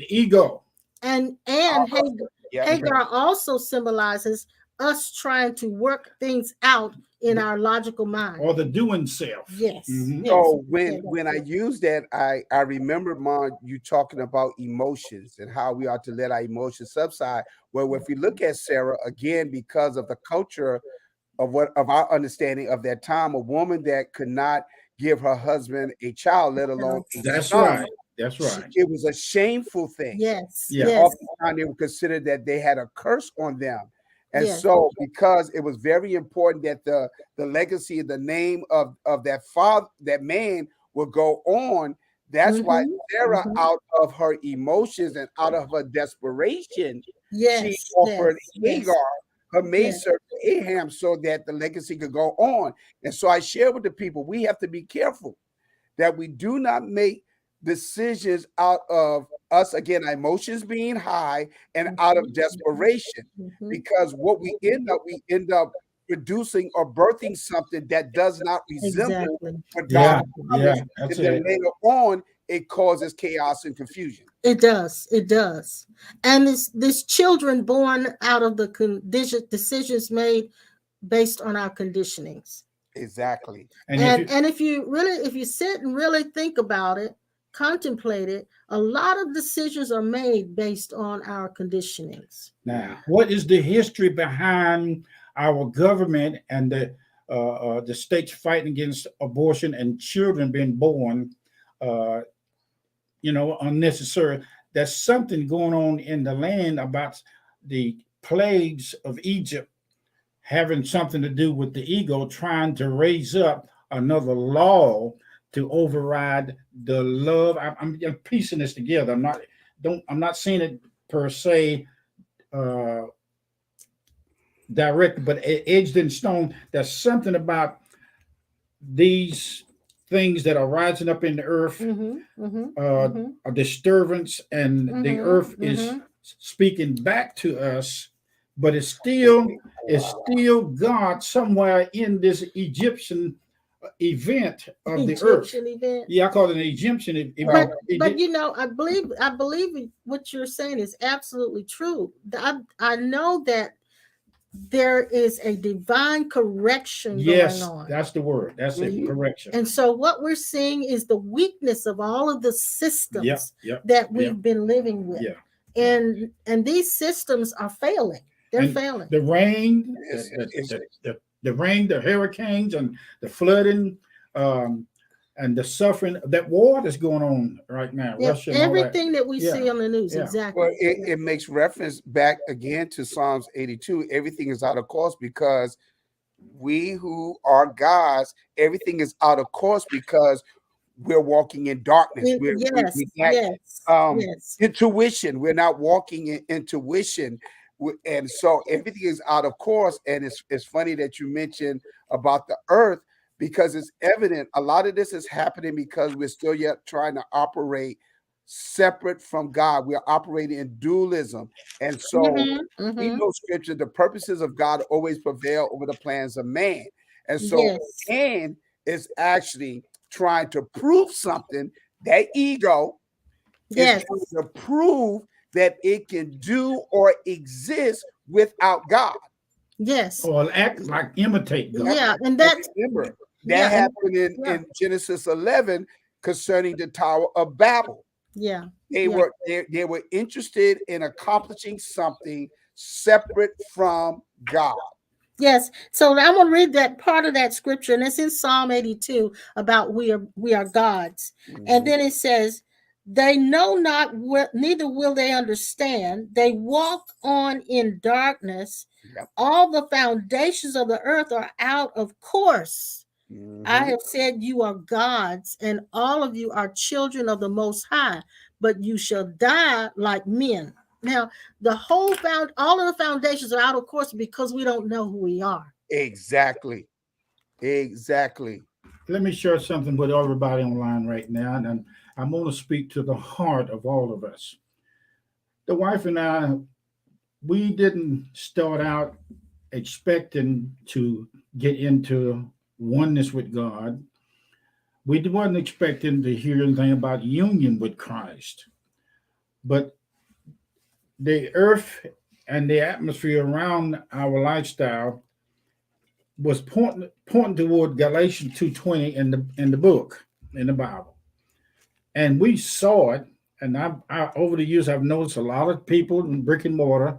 ego. And Hagar also symbolizes us trying to work things out in our logical mind, or the doing self. Yes. So when I use that, I remember, Mom, you talking about emotions and how we are to let our emotions subside. Well, if we look at Sarah again, because of the culture of our understanding of that time, a woman that could not give her husband a child, let alone a son. That's right. It was a shameful thing. Yes. Oftentimes they would consider that they had a curse on them. And so, because it was very important that the legacy, the name of that father, that man will go on. That's why Sarah, out of her emotions and out of her desperation, she offered Hagar her maidservant Ahab, so that the legacy could go on. And so I share with the people, we have to be careful that we do not make decisions out of us, again, emotions being high and out of desperation. Because what we end up producing or birthing something that does not resemble Exactly. what Yeah, God promised. that's And then it. later on, it causes chaos and confusion. It does. It does. And this children born out of the decisions made based on our conditionings. Exactly. And if you sit and really think about it, contemplate it, a lot of decisions are made based on our conditionings. now, what is the history behind our government and the states fighting against abortion and children being born, unnecessary? There's something going on in the land about the plagues of Egypt having something to do with the ego trying to raise up another law to override the love. I'm piecing this together. I'm not saying it per se direct, but edged in stone. There's something about these things that are rising up in the earth, a disturbance, and the earth is speaking back to us, but it's still God somewhere in this Egyptian event of the earth. Event. Yeah, I call it an Egyptian event. But I believe what you're saying is absolutely true. I know that there is a divine correction going on. That's the word. That's it, correction. And so what we're seeing is the weakness of all of the systems that we've been living with. And these systems are failing. They're failing. The rain, the rain, the hurricanes, and the flooding, and the suffering, that war that's going on right now. Russia and everything that we see on the news, exactly. Well, it makes reference back again to Psalms 82. Everything is out of course because we who are God's, everything is out of course because we're walking in darkness. Intuition. We're not walking in intuition. And so everything is out of course. And it's funny that you mentioned about the earth, because it's evident a lot of this is happening because we're still yet trying to operate separate from God. We're operating in dualism. And so we know scripture, the purposes of God always prevail over the plans of man. And so man is actually trying to prove something. That ego is trying to prove that it can do or exist without God. Or act like imitate God. Yeah, and that's that happened in Genesis 11 concerning the Tower of Babel. They were interested in accomplishing something separate from God. Yes. So I'm going to read that part of that scripture, and it's in Psalm 82 about we are God's. And then it says, they know not, neither will they understand. They walk on in darkness. All the foundations of the earth are out of course. I have said you are God's, and all of you are children of the Most High, but you shall die like men. Now, all of the foundations are out of course because we don't know who we are. Exactly. Let me share something with everybody online right now, and I'm going to speak to the heart of all of us. The wife and I, we didn't start out expecting to get into oneness with God. We wasn't expecting to hear anything about union with Christ. But the earth and the atmosphere around our lifestyle was pointing toward Galatians 2:20 in the book, in the Bible. And we saw it, and I over the years I've noticed a lot of people in brick and mortar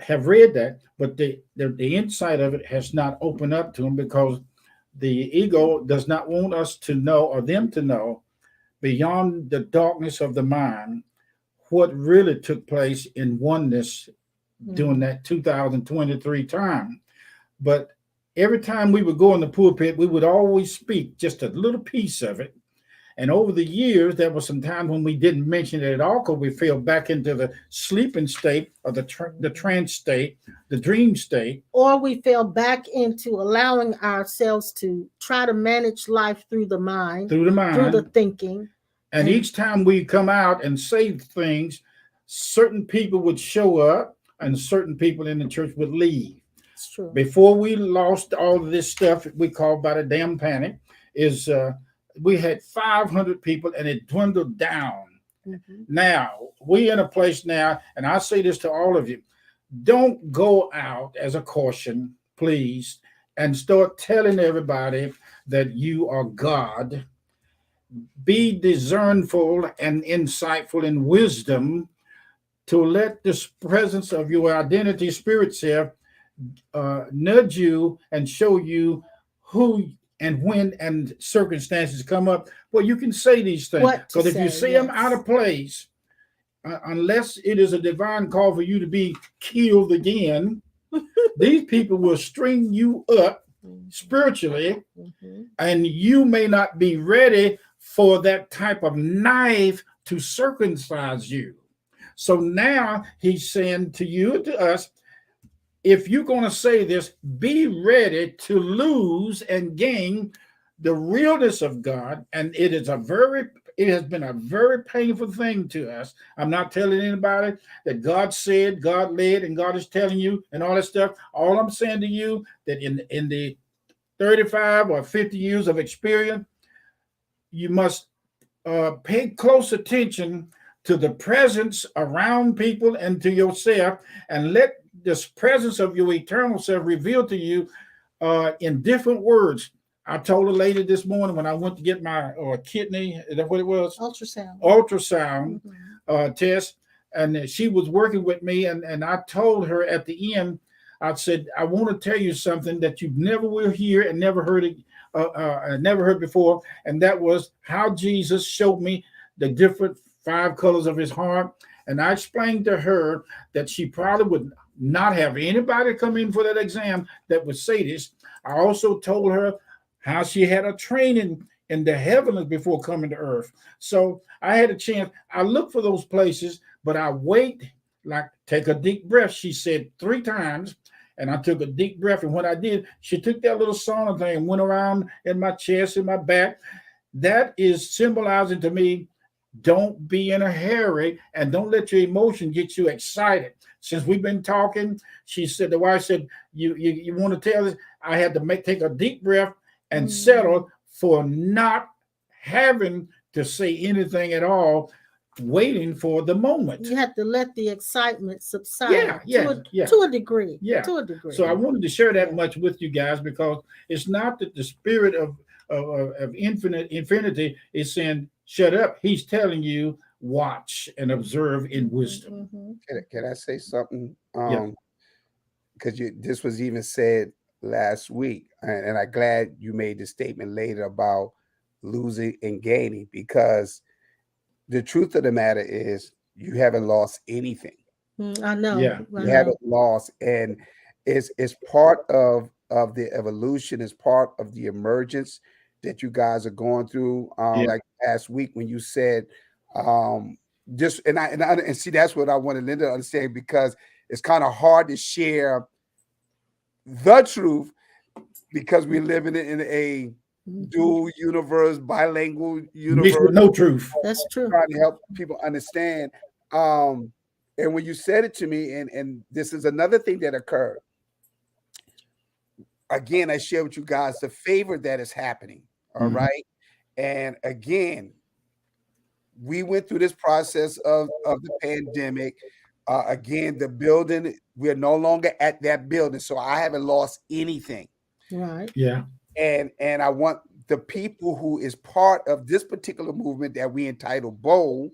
have read that, but the insight of it has not opened up to them because the ego does not want us to know, or them to know, beyond the darkness of the mind, what really took place in oneness during that 2023 time. But every time we would go in the pulpit, we would always speak just a little piece of it. And over the years, there was some time when we didn't mention it at all because we fell back into the sleeping state or the trance state, the dream state. Or we fell back into allowing ourselves to try to manage life through the mind, Through the mind. through the thinking. And each time we come out and say things, certain people would show up and certain people in the church would leave. It's true. Before we lost all of this stuff we call by the damn panic, is we had 500 people and it dwindled down. Mm-hmm. Now, we in a place now, and I say this to all of you, don't go out as a caution, please, and start telling everybody that you are God. Be discernful and insightful in wisdom to let the presence of your identity spirit self nudge you and show you who and when and circumstances come up where you can say these things. Because if you see them out of place, unless it is a divine call for you to be killed again, these people will string you up spiritually, and you may not be ready for that type of knife to circumcise you. So now he's saying to you and to us, if you're going to say this, be ready to lose and gain the realness of God. And it has been a very painful thing to us. I'm not telling anybody that God said, God led, and God is telling you and all that stuff. All I'm saying to you that in the 35 or 50 years of experience, you must pay close attention to the presence around people and to yourself, and let this presence of your eternal self revealed to you in different words. I told a lady this morning when I went to get my kidney, is that what it was? Ultrasound test. And she was working with me, and I told her at the end, I said, I want to tell you something that you never will hear and never heard it, never heard before. And that was how Jesus showed me the different 5 colors of his heart. And I explained to her that she probably would not have anybody come in for that exam that would say this. I also told her how she had a training in the heavens before coming to earth. So I had a chance. I look for those places, but I wait, like take a deep breath. She said 3 times, and I took a deep breath. And when I did, she took that little sauna thing and went around in my chest, in my back. That is symbolizing to me, don't be in a hurry and don't let your emotion get you excited. Since we've been talking, she said, the wife said, you want to tell us? I had to take a deep breath and settle for not having to say anything at all, waiting for the moment. You have to let the excitement subside to a degree. Yeah. To a degree. So I wanted to share that much with you guys, because it's not that the spirit of infinity is saying, shut up. He's telling you, watch and observe in wisdom. Can I say something? Because this was even said last week, and I'm glad you made the statement later about losing and gaining, because the truth of the matter is you haven't lost anything. I know. Yeah. You haven't lost, and it's part of the evolution, it's part of the emergence that you guys are going through. Like last week when you said, just and see, that's what I wanted Linda to understand, because it's kind of hard to share the truth because we're living in a dual universe, bilingual universe. With no truth. That's true. Trying to help people understand. And when you said it to me, and this is another thing that occurred. Again, I share with you guys the favor that is happening. All right. And again, we went through this process of the pandemic. Again, the building, we're no longer at that building. So I haven't lost anything. Right. Yeah. And I want the people who is part of this particular movement that we entitle Bold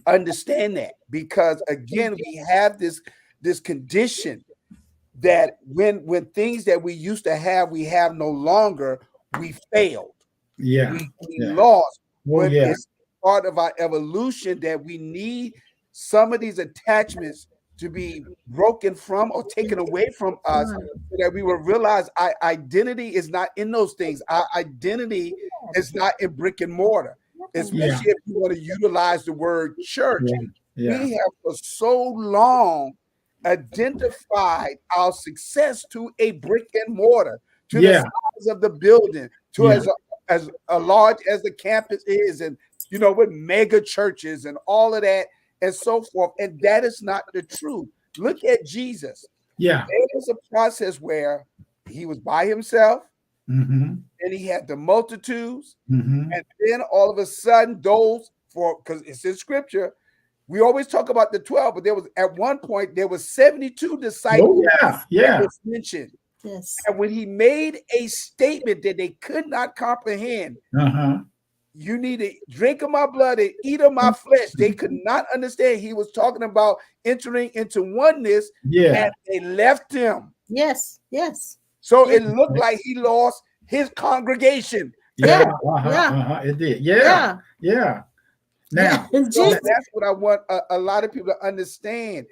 understand that, because again, we have this condition that when things that we used to have, we have no longer, we failed. Yeah. We lost. Well, but it's part of our evolution that we need some of these attachments to be broken from or taken away from us, so that we will realize our identity is not in those things. Our identity is not in brick and mortar. especially if you want to utilize the word church. Yeah. We have for so long identified our success to a brick and mortar, to the size of the building, to as large as the campus is, and with mega churches and all of that and so forth. And that is not the truth. Look at Jesus. Yeah. There was a process where he was by himself, and he had the multitudes, and then all of a sudden because it's in scripture, we always talk about the 12, but there was at one point there was 72 disciples that was mentioned. Yes. And when he made a statement that they could not comprehend, you need to drink of my blood and eat of my flesh. They could not understand. He was talking about entering into oneness, and they left him. Yes, yes. So it looked like he lost his congregation. It did. Yeah. Now, so that's what I want a lot of people to understand.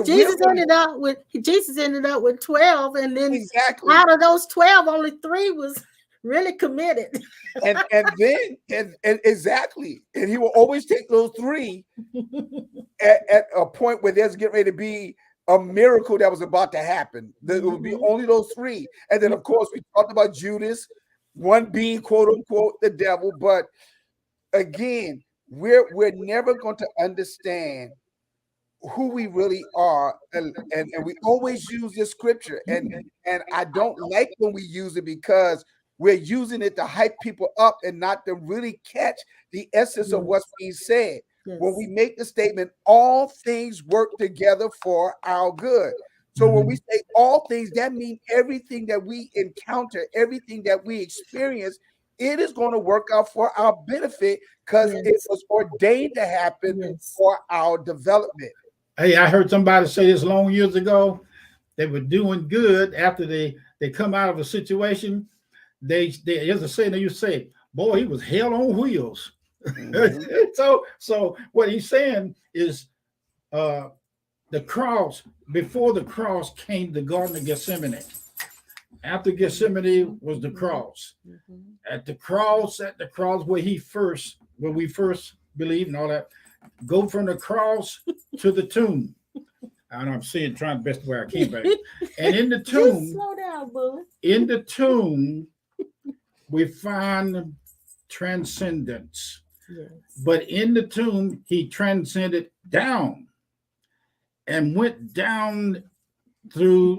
Jesus ended up with 12, and then exactly out of those 12, only 3 was really committed. and exactly, and he will always take those 3 at a point where there's getting ready to be a miracle that was about to happen. There would be only those 3, and then of course we talked about Judas, one being quote unquote the devil. But again, we're never going to understand who we really are, and we always use this scripture, and I don't like when we use it because we're using it to hype people up and not to really catch the essence of what's being said. When we make the statement, all things work together for our good. So when we say all things, that means everything that we encounter, everything that we experience, it is going to work out for our benefit because it was ordained to happen for our development. Hey, I heard somebody say this long years ago. They were doing good after they come out of a situation. There's a saying that you say, boy, he was hell on wheels. So what he's saying is the cross, before the cross came the Garden of Gethsemane. After Gethsemane was the cross. At the cross where we first believed and all that, go from the cross to the tomb. And I'm trying the best way I can, baby. And in the tomb, just slow down, bully. In the tomb, we find transcendence. Yes. But in the tomb, he transcended down and went down through,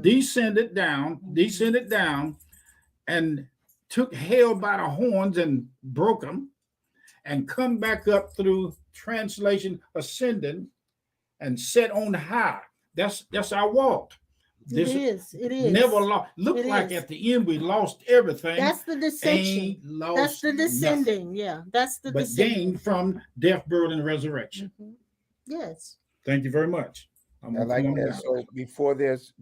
descended down, and took hell by the horns and broke them, and come back up through translation, ascending, and set on high. That's our walk. It is. Never lost. Looked like at the end we lost everything. That's the descension. That's the descending. Nothing. Yeah, that's the but descending. Gained from death, burial, and resurrection. Yes. Thank you very much. I like that. So before there's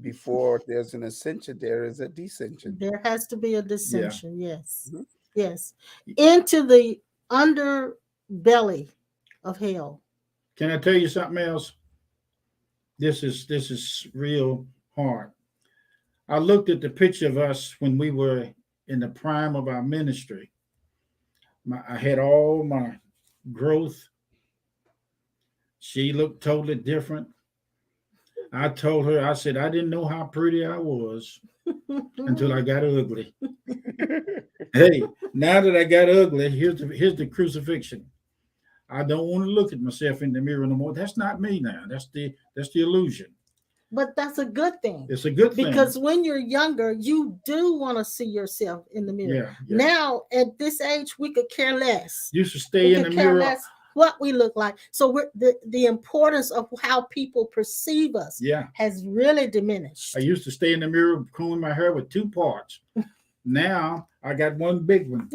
an ascension, there is a descension. There has to be a descension. Yes. Yes. Into the underbelly of hell. Can I tell you something else? This is real hard. I looked at the picture of us when we were in the prime of our ministry. I had all my growth. She looked totally different. I told her, I said, I didn't know how pretty I was until I got ugly. Hey, now that I got ugly, here's the crucifixion. I don't want to look at myself in the mirror no more. That's not me now. That's the illusion. But that's a good thing. It's a good thing. Because when you're younger, you do want to see yourself in the mirror. Yeah. Now, at this age, we could care less. You should stay in the mirror. What we look like. So the importance of how people perceive us has really diminished. I used to stay in the mirror combing my hair with 2 parts. Now I got one big one.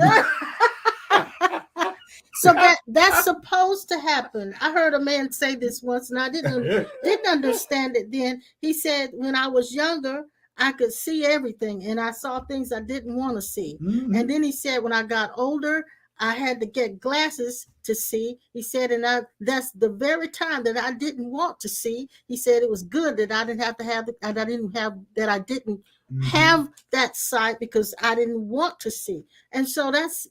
So that's supposed to happen. I heard a man say this once, and I didn't understand it then. He said, when I was younger, I could see everything, and I saw things I didn't want to see. Mm-hmm. And then he said, when I got older, I had to get glasses to see. He said, and that's the very time that I didn't want to see. He said it was good that I didn't have to have, and I didn't have that sight because I didn't want to see. And so that's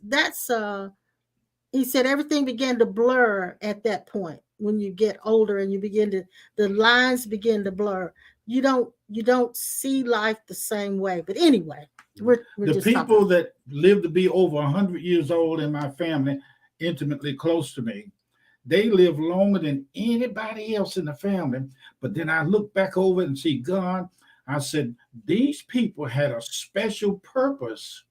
he said everything began to blur at that point. When you get older and you begin to, the lines begin to blur. You don't see life the same way. But anyway, we're The just people talking. that live to be over 100 years old in my family, intimately close to me, they live longer than anybody else in the family. But then I look back over it and see God. I said, these people had a special purpose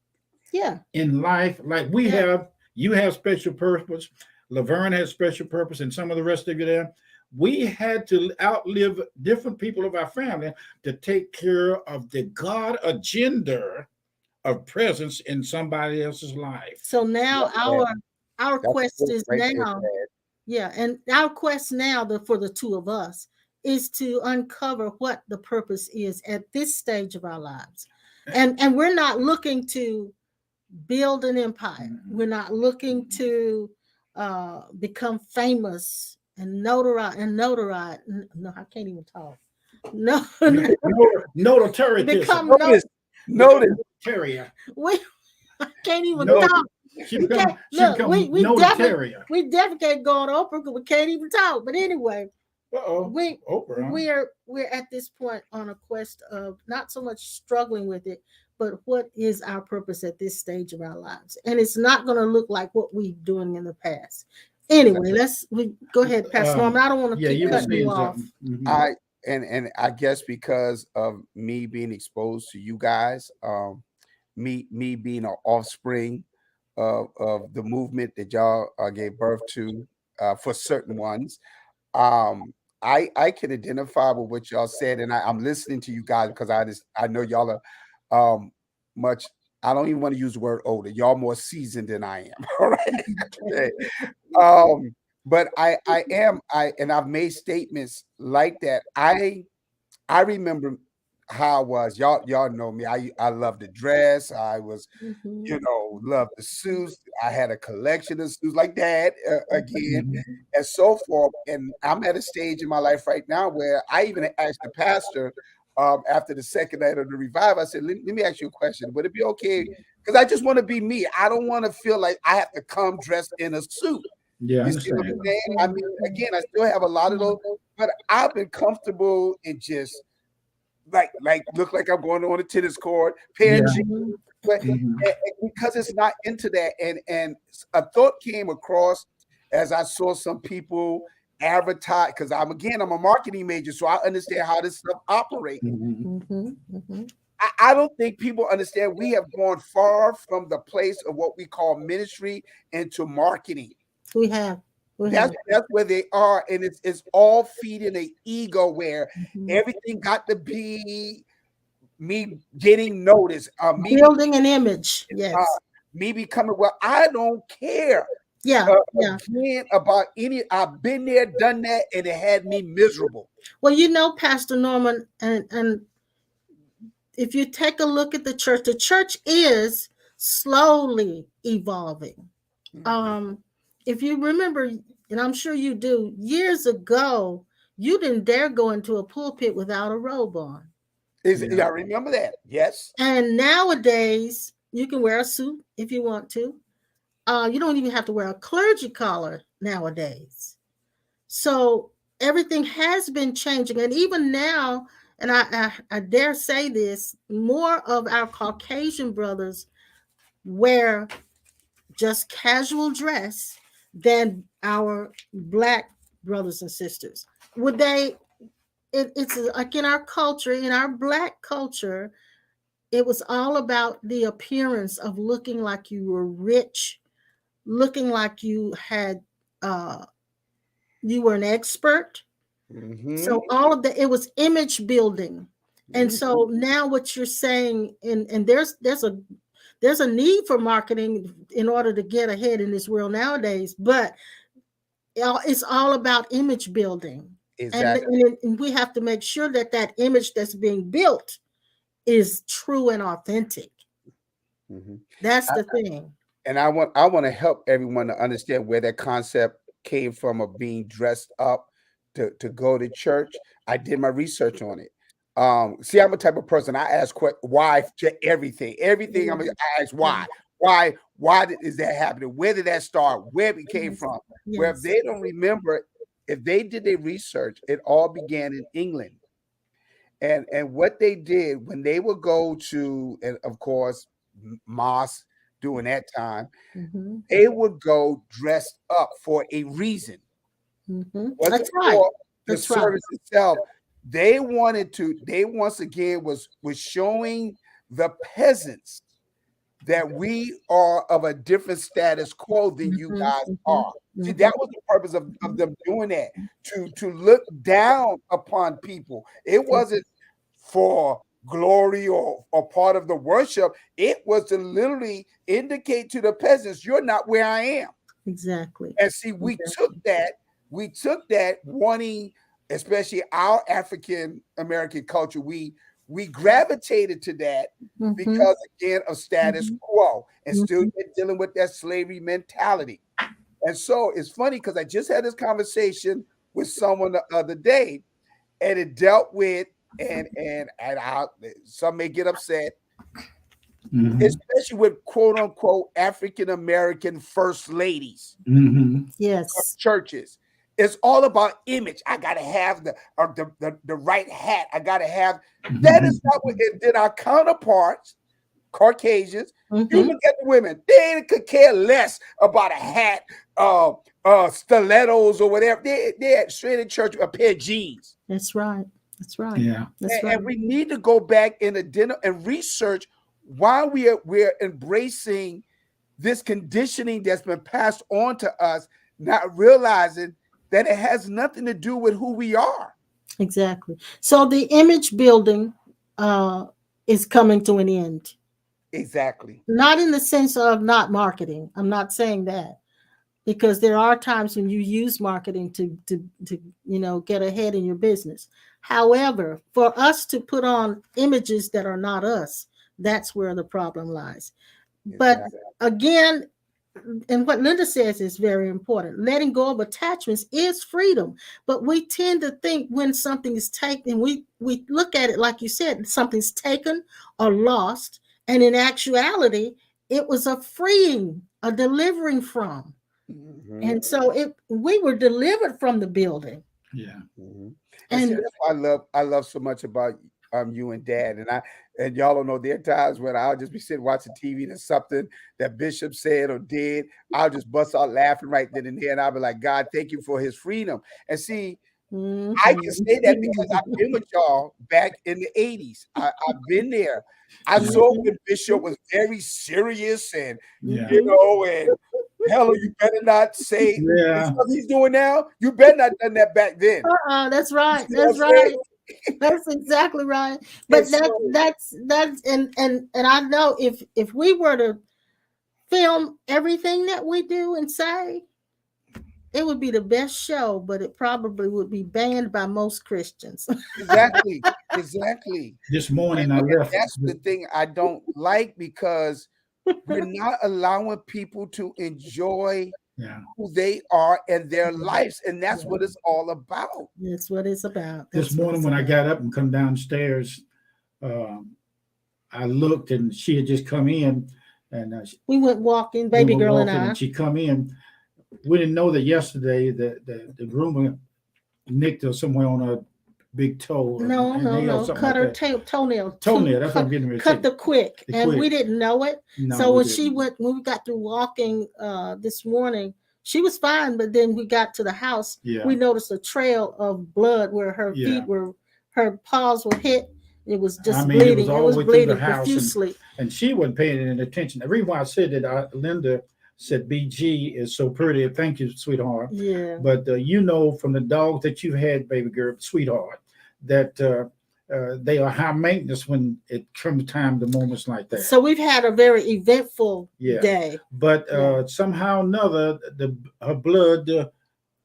Yeah. in life. Like we Yeah. have, you have special purpose. Laverne has special purpose, and some of the rest of you there. We had to outlive different people of our family to take care of the God agenda of presence in somebody else's life. So now Yeah, our that's quest good is right there, now, Dad. yeah, and our quest now, for the two of us, is to uncover what the purpose is at this stage of our lives. And we're not looking to build an empire. We're not looking to become famous and notoriety. No, I can't even talk. No, Notoriety. become no. Notice, Terrier. We I can't even No, talk. she We become can't look. We definitely notoriety. can't go on Oprah because we can't even talk. But anyway, Uh-oh. we Oprah. Huh? we're at this point on a quest of not so much struggling with it, but what is our purpose at this stage of our lives, and it's not going to look like what we've doing in the past. Anyway, we go ahead, Pastor Norman. I don't want to Yeah, keep you were cutting you saying off. something. Mhm. I guess because of me being exposed to you guys, me being an offspring of the movement that y'all gave birth to for certain ones. I can identify with what y'all said, and I'm listening to you guys because I know y'all are much. I don't even want to use the word older. Y'all more seasoned than I am. All right. Okay. Um, but and I've made statements like that. I remember how I was. Y'all know me. I love to dress. I was, Mhm. love the suits. I had a collection of suits like that again, Mhm. and so forth. And I'm at a stage in my life right now where I even asked the pastor after the second night of the revival. I said, let me ask you a question. Would it be okay? Because I just want to be me. I don't want to feel like I have to come dressed in a suit. Yeah, I You see what I'm understand. saying? I mean, again, I still have a lot of those, but I've been comfortable in just look like I'm going on a tennis court, pair of Yeah. jeans, but Mhm. because it's not into that. And a thought came across as I saw some people advertise because I'm a marketing major, so I understand how this stuff operates. Mhm. Mhm. Mhm. I don't think people understand we have gone far from the place of what we call ministry into marketing. We have. We That's have. that's where they are, and it's all feeding an ego where Mhm. everything got to be me getting noticed, Building an image. uh, Yes. me becoming well. I don't care Yeah. Yeah. again about any. I've been there, done that, and it had me miserable. Well, Pastor Norman, and if you take a look at the church is slowly evolving. Mhm. Um, if you remember, and I'm sure you do, years ago, you didn't dare go into a pulpit without a robe on. Yeah. I remember that. Yes. And nowadays, you can wear a suit if you want to. You don't even have to wear a clergy collar nowadays. So everything has been changing. And even now, and I dare say this, more of our Caucasian brothers wear just casual dress than our Black brothers and sisters. Would they? It's like in our culture, in our Black culture, it was all about the appearance of looking like you were rich, looking like uh, you were an expert. Hmm. So all of the it was image building. And Hmm. so now what you're saying, and there's a need for marketing in order to get ahead in this world nowadays, but it's all about image building. And, Exactly. and we have to make sure that that image that's being built is true and authentic. Hmm. That's the thing. And I want to help everyone to understand where that concept came from of being dressed up to go to church. I did my research on it. I'm a type of person. I ask why to everything. Everything I ask why. is that happening? Where did that start? Where it came Yes. from? Where if Yes. they don't remember, if they did their research, it all began in England. And what they did when they would go to, and of course, mosque during that time, Mhm. they would go dressed up for a reason. Mhm. Wasn't That's right. for the That's right. service itself. They wanted to, they once again was showing the peasants that we are of a different status quo than you Mhm. guys Mhm. are. See, Mhm. that was the purpose of them doing that, to look down upon people. It wasn't for glory or part of the worship. It was to literally indicate to the peasants, you're not where I am. Exactly. And see, we took that wanting, especially our African American culture, we gravitated to that Mhm. because again of status Mhm. quo and still Mhm. dealing with that slavery mentality. And so it's funny because I just had this conversation with someone the other day, and it dealt with and some may get upset, Mm-hmm. especially with quote unquote African American first ladies Mm-hmm. Yes. churches. It's all about image. I gotta have the right hat. I gotta have that is not what it did. Our counterparts, Caucasians, you Mhm. look at the women, they could care less about a hat, stilettos or whatever. They had straight in church a pair of jeans. That's right. That's right. Yeah. That's right. And we need to go back in the dinner and research why we're embracing this conditioning that's been passed on to us, not realizing that it has nothing to do with who we are. Exactly. So the image building uh, is coming to an end. Exactly. Not in the sense of not marketing. I'm not saying that, because there are times when you use marketing to get ahead in your business. However, for us to put on images that are not us, that's where the problem lies. But Exactly. again, and what Linda says is very important. Letting go of attachments is freedom, but we tend to think when something is taken, we look at it like you said, something's taken or lost, and in actuality, it was a freeing, a delivering from. Mhm. And so we were delivered from the building. Yeah. Mhm. And see, And that's what I love so much about you and Dad. And y'all don't know, there are times when I'll just be sitting watching TV and there's something that Bishop said or did. I'll just bust out laughing right then and there, and I'll be like, God, thank you for his freedom. And see, I can say that because I've been with y'all back in the 80s. I've been there. I Yeah. saw when Bishop was very serious and Yeah. and hell, you better not say the Yeah. stuff he's doing now. You better not done that back then. that's You right. see what That's I'm saying? right. That's exactly right. And But so, that's and I know if we were to film everything that we do and say, it would be the best show, but it probably would be banned by most Christians. exactly, exactly. This And, morning I and left. that's the thing I don't like because we're not allowing people to enjoy Yeah. who they are and their lives. And that's what it's all about. That's what it's about. This That's what morning it's when I about. got up and come downstairs, um, I looked and she had just come in, and We went walking, we baby were girl and walking, I. and she come in. We didn't know that yesterday the groomer nicked her somewhere on her big toe, or No, no, nail, no. something Cut like her that. toenail. Toenail. That's what I'm getting ready to Cut say. the quick, The and we quick. didn't know it. No, So we when we got through walking this morning, she was fine. But then we got to the house. Yeah. We noticed a trail of blood where her Yeah. her paws were hit. It was I just mean, it was bleeding. It all was the way through the bleeding house, profusely. and she wasn't paying any attention. The reason why I said that, Linda said, "BG is so pretty." Thank you, sweetheart. Yeah. But from the dogs that you've had, baby girl, sweetheart, that they are high maintenance when it comes time to moments like that. So we've had a very eventful Yeah. day. But Yeah. somehow or another, her blood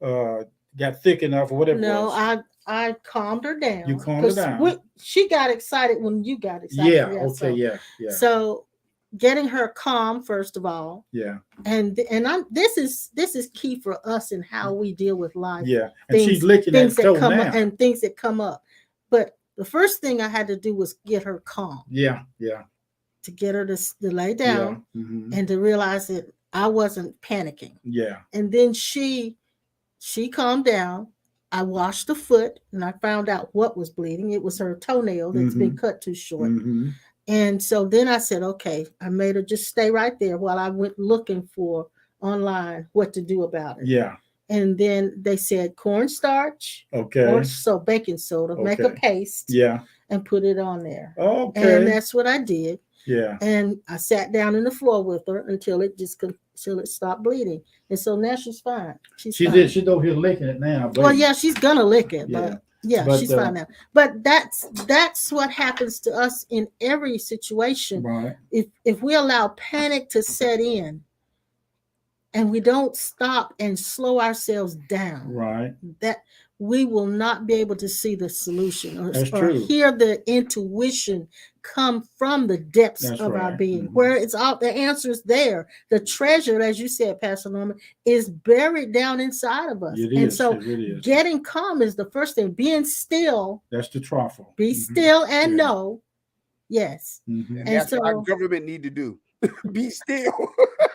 got thick enough, or whatever it No, was. I calmed her down. You calmed her down. She got excited when you got excited. Yeah. Okay. Yeah. Yeah. So getting her calm first of all, Yeah. and this is key for us in how we deal with life. Yeah. And she's licking that toe now. And things that come up. But the first thing I had to do was get her calm. Yeah. Yeah. to get her to lay down and to realize that I wasn't panicking. Yeah. And then she calmed down. I washed the foot and I found out what was bleeding. It was her toenail that's been cut too short. And so then I said, okay, I made her just stay right there while I went looking for online what to do about it. Yeah. And then they said cornstarch, or baking soda, make a paste, and put it on there. Okay. And that's what I did. Yeah. And I sat down on the floor with her until it stopped bleeding. And so now she's fine. She's over here licking it now. Baby. Well, yeah, she's gonna lick it, but But she's fine now. But that's what happens to us in every situation. Right. If we allow panic to set in and we don't stop and slow ourselves down, right, that we will not be able to see the solution or hear the intuition come from the depths of our being, where it's all the answers there. The treasure, as you said, Pastor Norman, is buried down inside of us. So getting calm is the first thing. Being still. That's the truffle. Be still and know. Yes. And that's what our government need to do. Be still.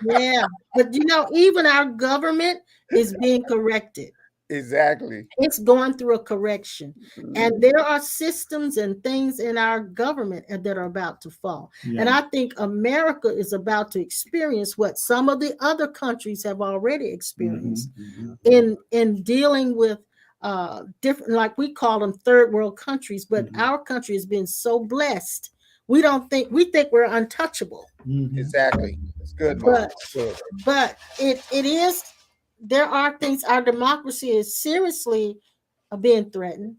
Yeah. But even our government is being corrected. Exactly. It's going through a correction. And there are systems and things in our government that are about to fall. And I think America is about to experience what some of the other countries have already experienced in dealing with different, like we call them third world countries, but our country has been so blessed. We think we're untouchable. Exactly. It's good. But it is. There are things. Our democracy is seriously being threatened,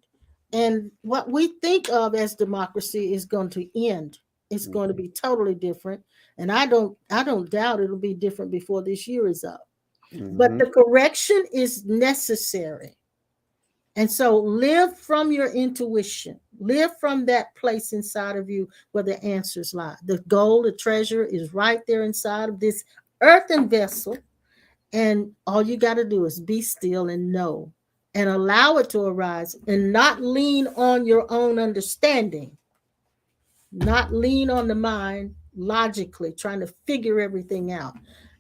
and what we think of as democracy is going to end. It's going to be totally different, and I don't doubt it'll be different before this year is up. But the correction is necessary, and so live from your intuition. Live from that place inside of you where the answers lie. The gold, the treasure is right there inside of this earthen vessel. And all you got to do is be still and know and allow it to arise and not lean on your own understanding, not lean on the mind logically, trying to figure everything out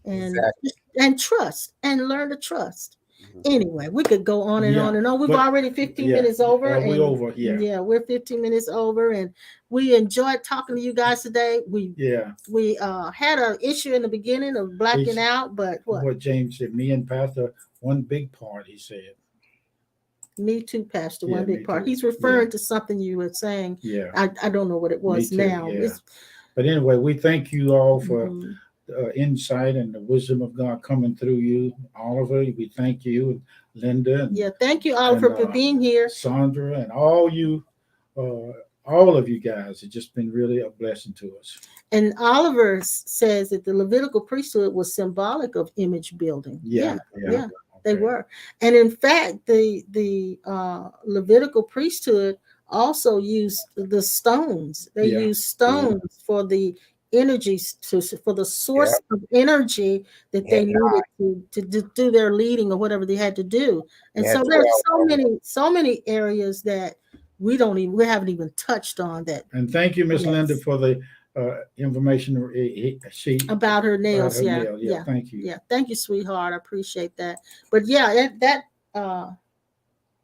and trust and learn to trust. Anyway, we could go on and on and on. We've already 15 minutes over. We're over. Yeah, we're 15 minutes over, and we enjoyed talking to you guys today. We had an issue in the beginning of blacking out, but what James said, me and Pastor, one big part, he said. Me too, Pastor, one big part. He's referring to something you were saying. Yeah. I don't know what it was now. Yeah. But anyway, we thank you all for insight and the wisdom of God coming through you, Oliver. We thank you, Linda. Thank you, Oliver, for being here. Sandra and all of you guys. It's just been really a blessing to us. And Oliver says that the Levitical priesthood was symbolic of image building. Yeah. They were. And in fact, the Levitical priesthood also used the stones. They used stones for the energies for the source of energy that they needed to do their leading or whatever they had to do. And so there's so many areas that we haven't even touched on that. And thank you, Miss Linda, for the information sheet about her nails. Thank you. Thank you, sweetheart. I appreciate that. But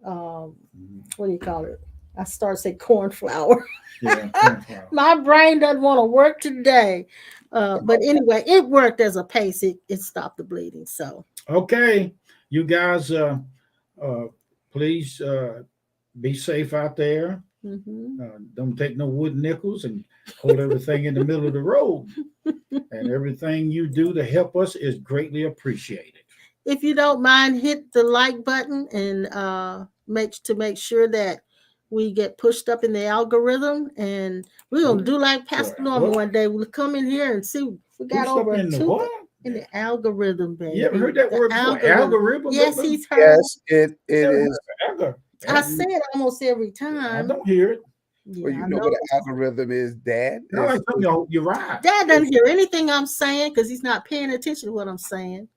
what do you call it? I started to say cornflower. Cornflower. My brain doesn't want to work today. But anyway, it worked as a pace. It stopped the bleeding. So okay, you guys, please be safe out there. Don't take no wood nickels and hold everything in the middle of the road. And everything you do to help us is greatly appreciated. If you don't mind, hit the like button and make sure that we get pushed up in the algorithm, and we're gonna do like Pastor Norman one day. We'll come in here and see we got over in the algorithm, baby. You ever heard that word before? Algorithm? Yes, he's heard. Yes, it is. I say it almost every time. I don't hear it. Well, you know what an algorithm is, Dad. No, you're right. Dad doesn't hear anything I'm saying because he's not paying attention to what I'm saying.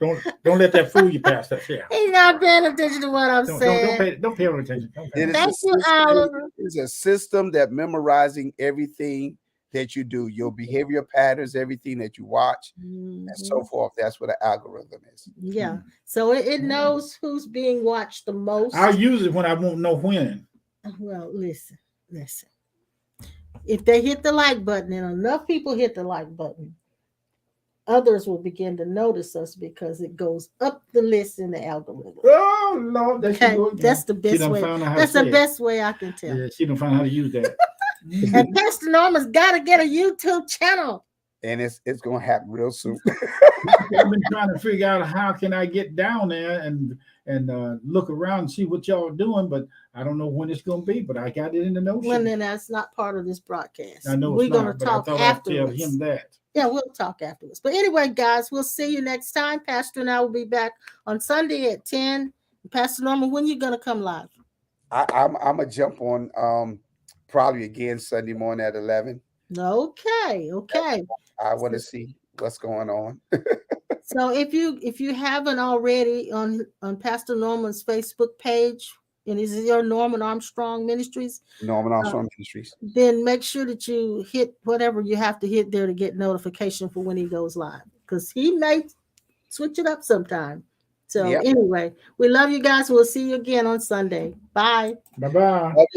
Don't let that fool you, Pastor. Yeah. He's not paying attention to what I'm saying. Don't pay attention. Thank you, Oliver. It's a system that memorizing everything that you do, your behavior patterns, everything that you watch, and so forth. That's what the algorithm is. Yeah. So it knows who's being watched the most. I'll use it when I won't know when. Well, listen. If they hit the like button and enough people hit the like button, others will begin to notice us because it goes up the list in the algorithm. Oh Lord, Okay, that's the best way. That's the best way I can tell. Yeah, she don't find out how to use that. And Pastor Norman's got to get a YouTube channel. And it's gonna happen real soon. I've been trying to figure out how can I get down there and look around and see what y'all are doing, but I don't know when it's gonna be. But I got it in the notion. Well, then that's not part of this broadcast. I know we're it's going not, to but talk I thought I'd afterwards. tell him that. Yeah, we'll talk afterwards. But anyway, guys, we'll see you next time. Pastor and I will be back on Sunday at 10. Pastor Norman, when you gonna come live? I'm gonna jump on probably again Sunday morning at 11. Okay. I want to see what's going on. So if you haven't already on Pastor Norman's Facebook page, and is your Norman Armstrong Ministries? Norman Armstrong Ministries. Then make sure that you hit whatever you have to hit there to get notification for when he goes live, because he may switch it up sometime. So anyway, we love you guys. We'll see you again on Sunday. Bye. Bye-bye.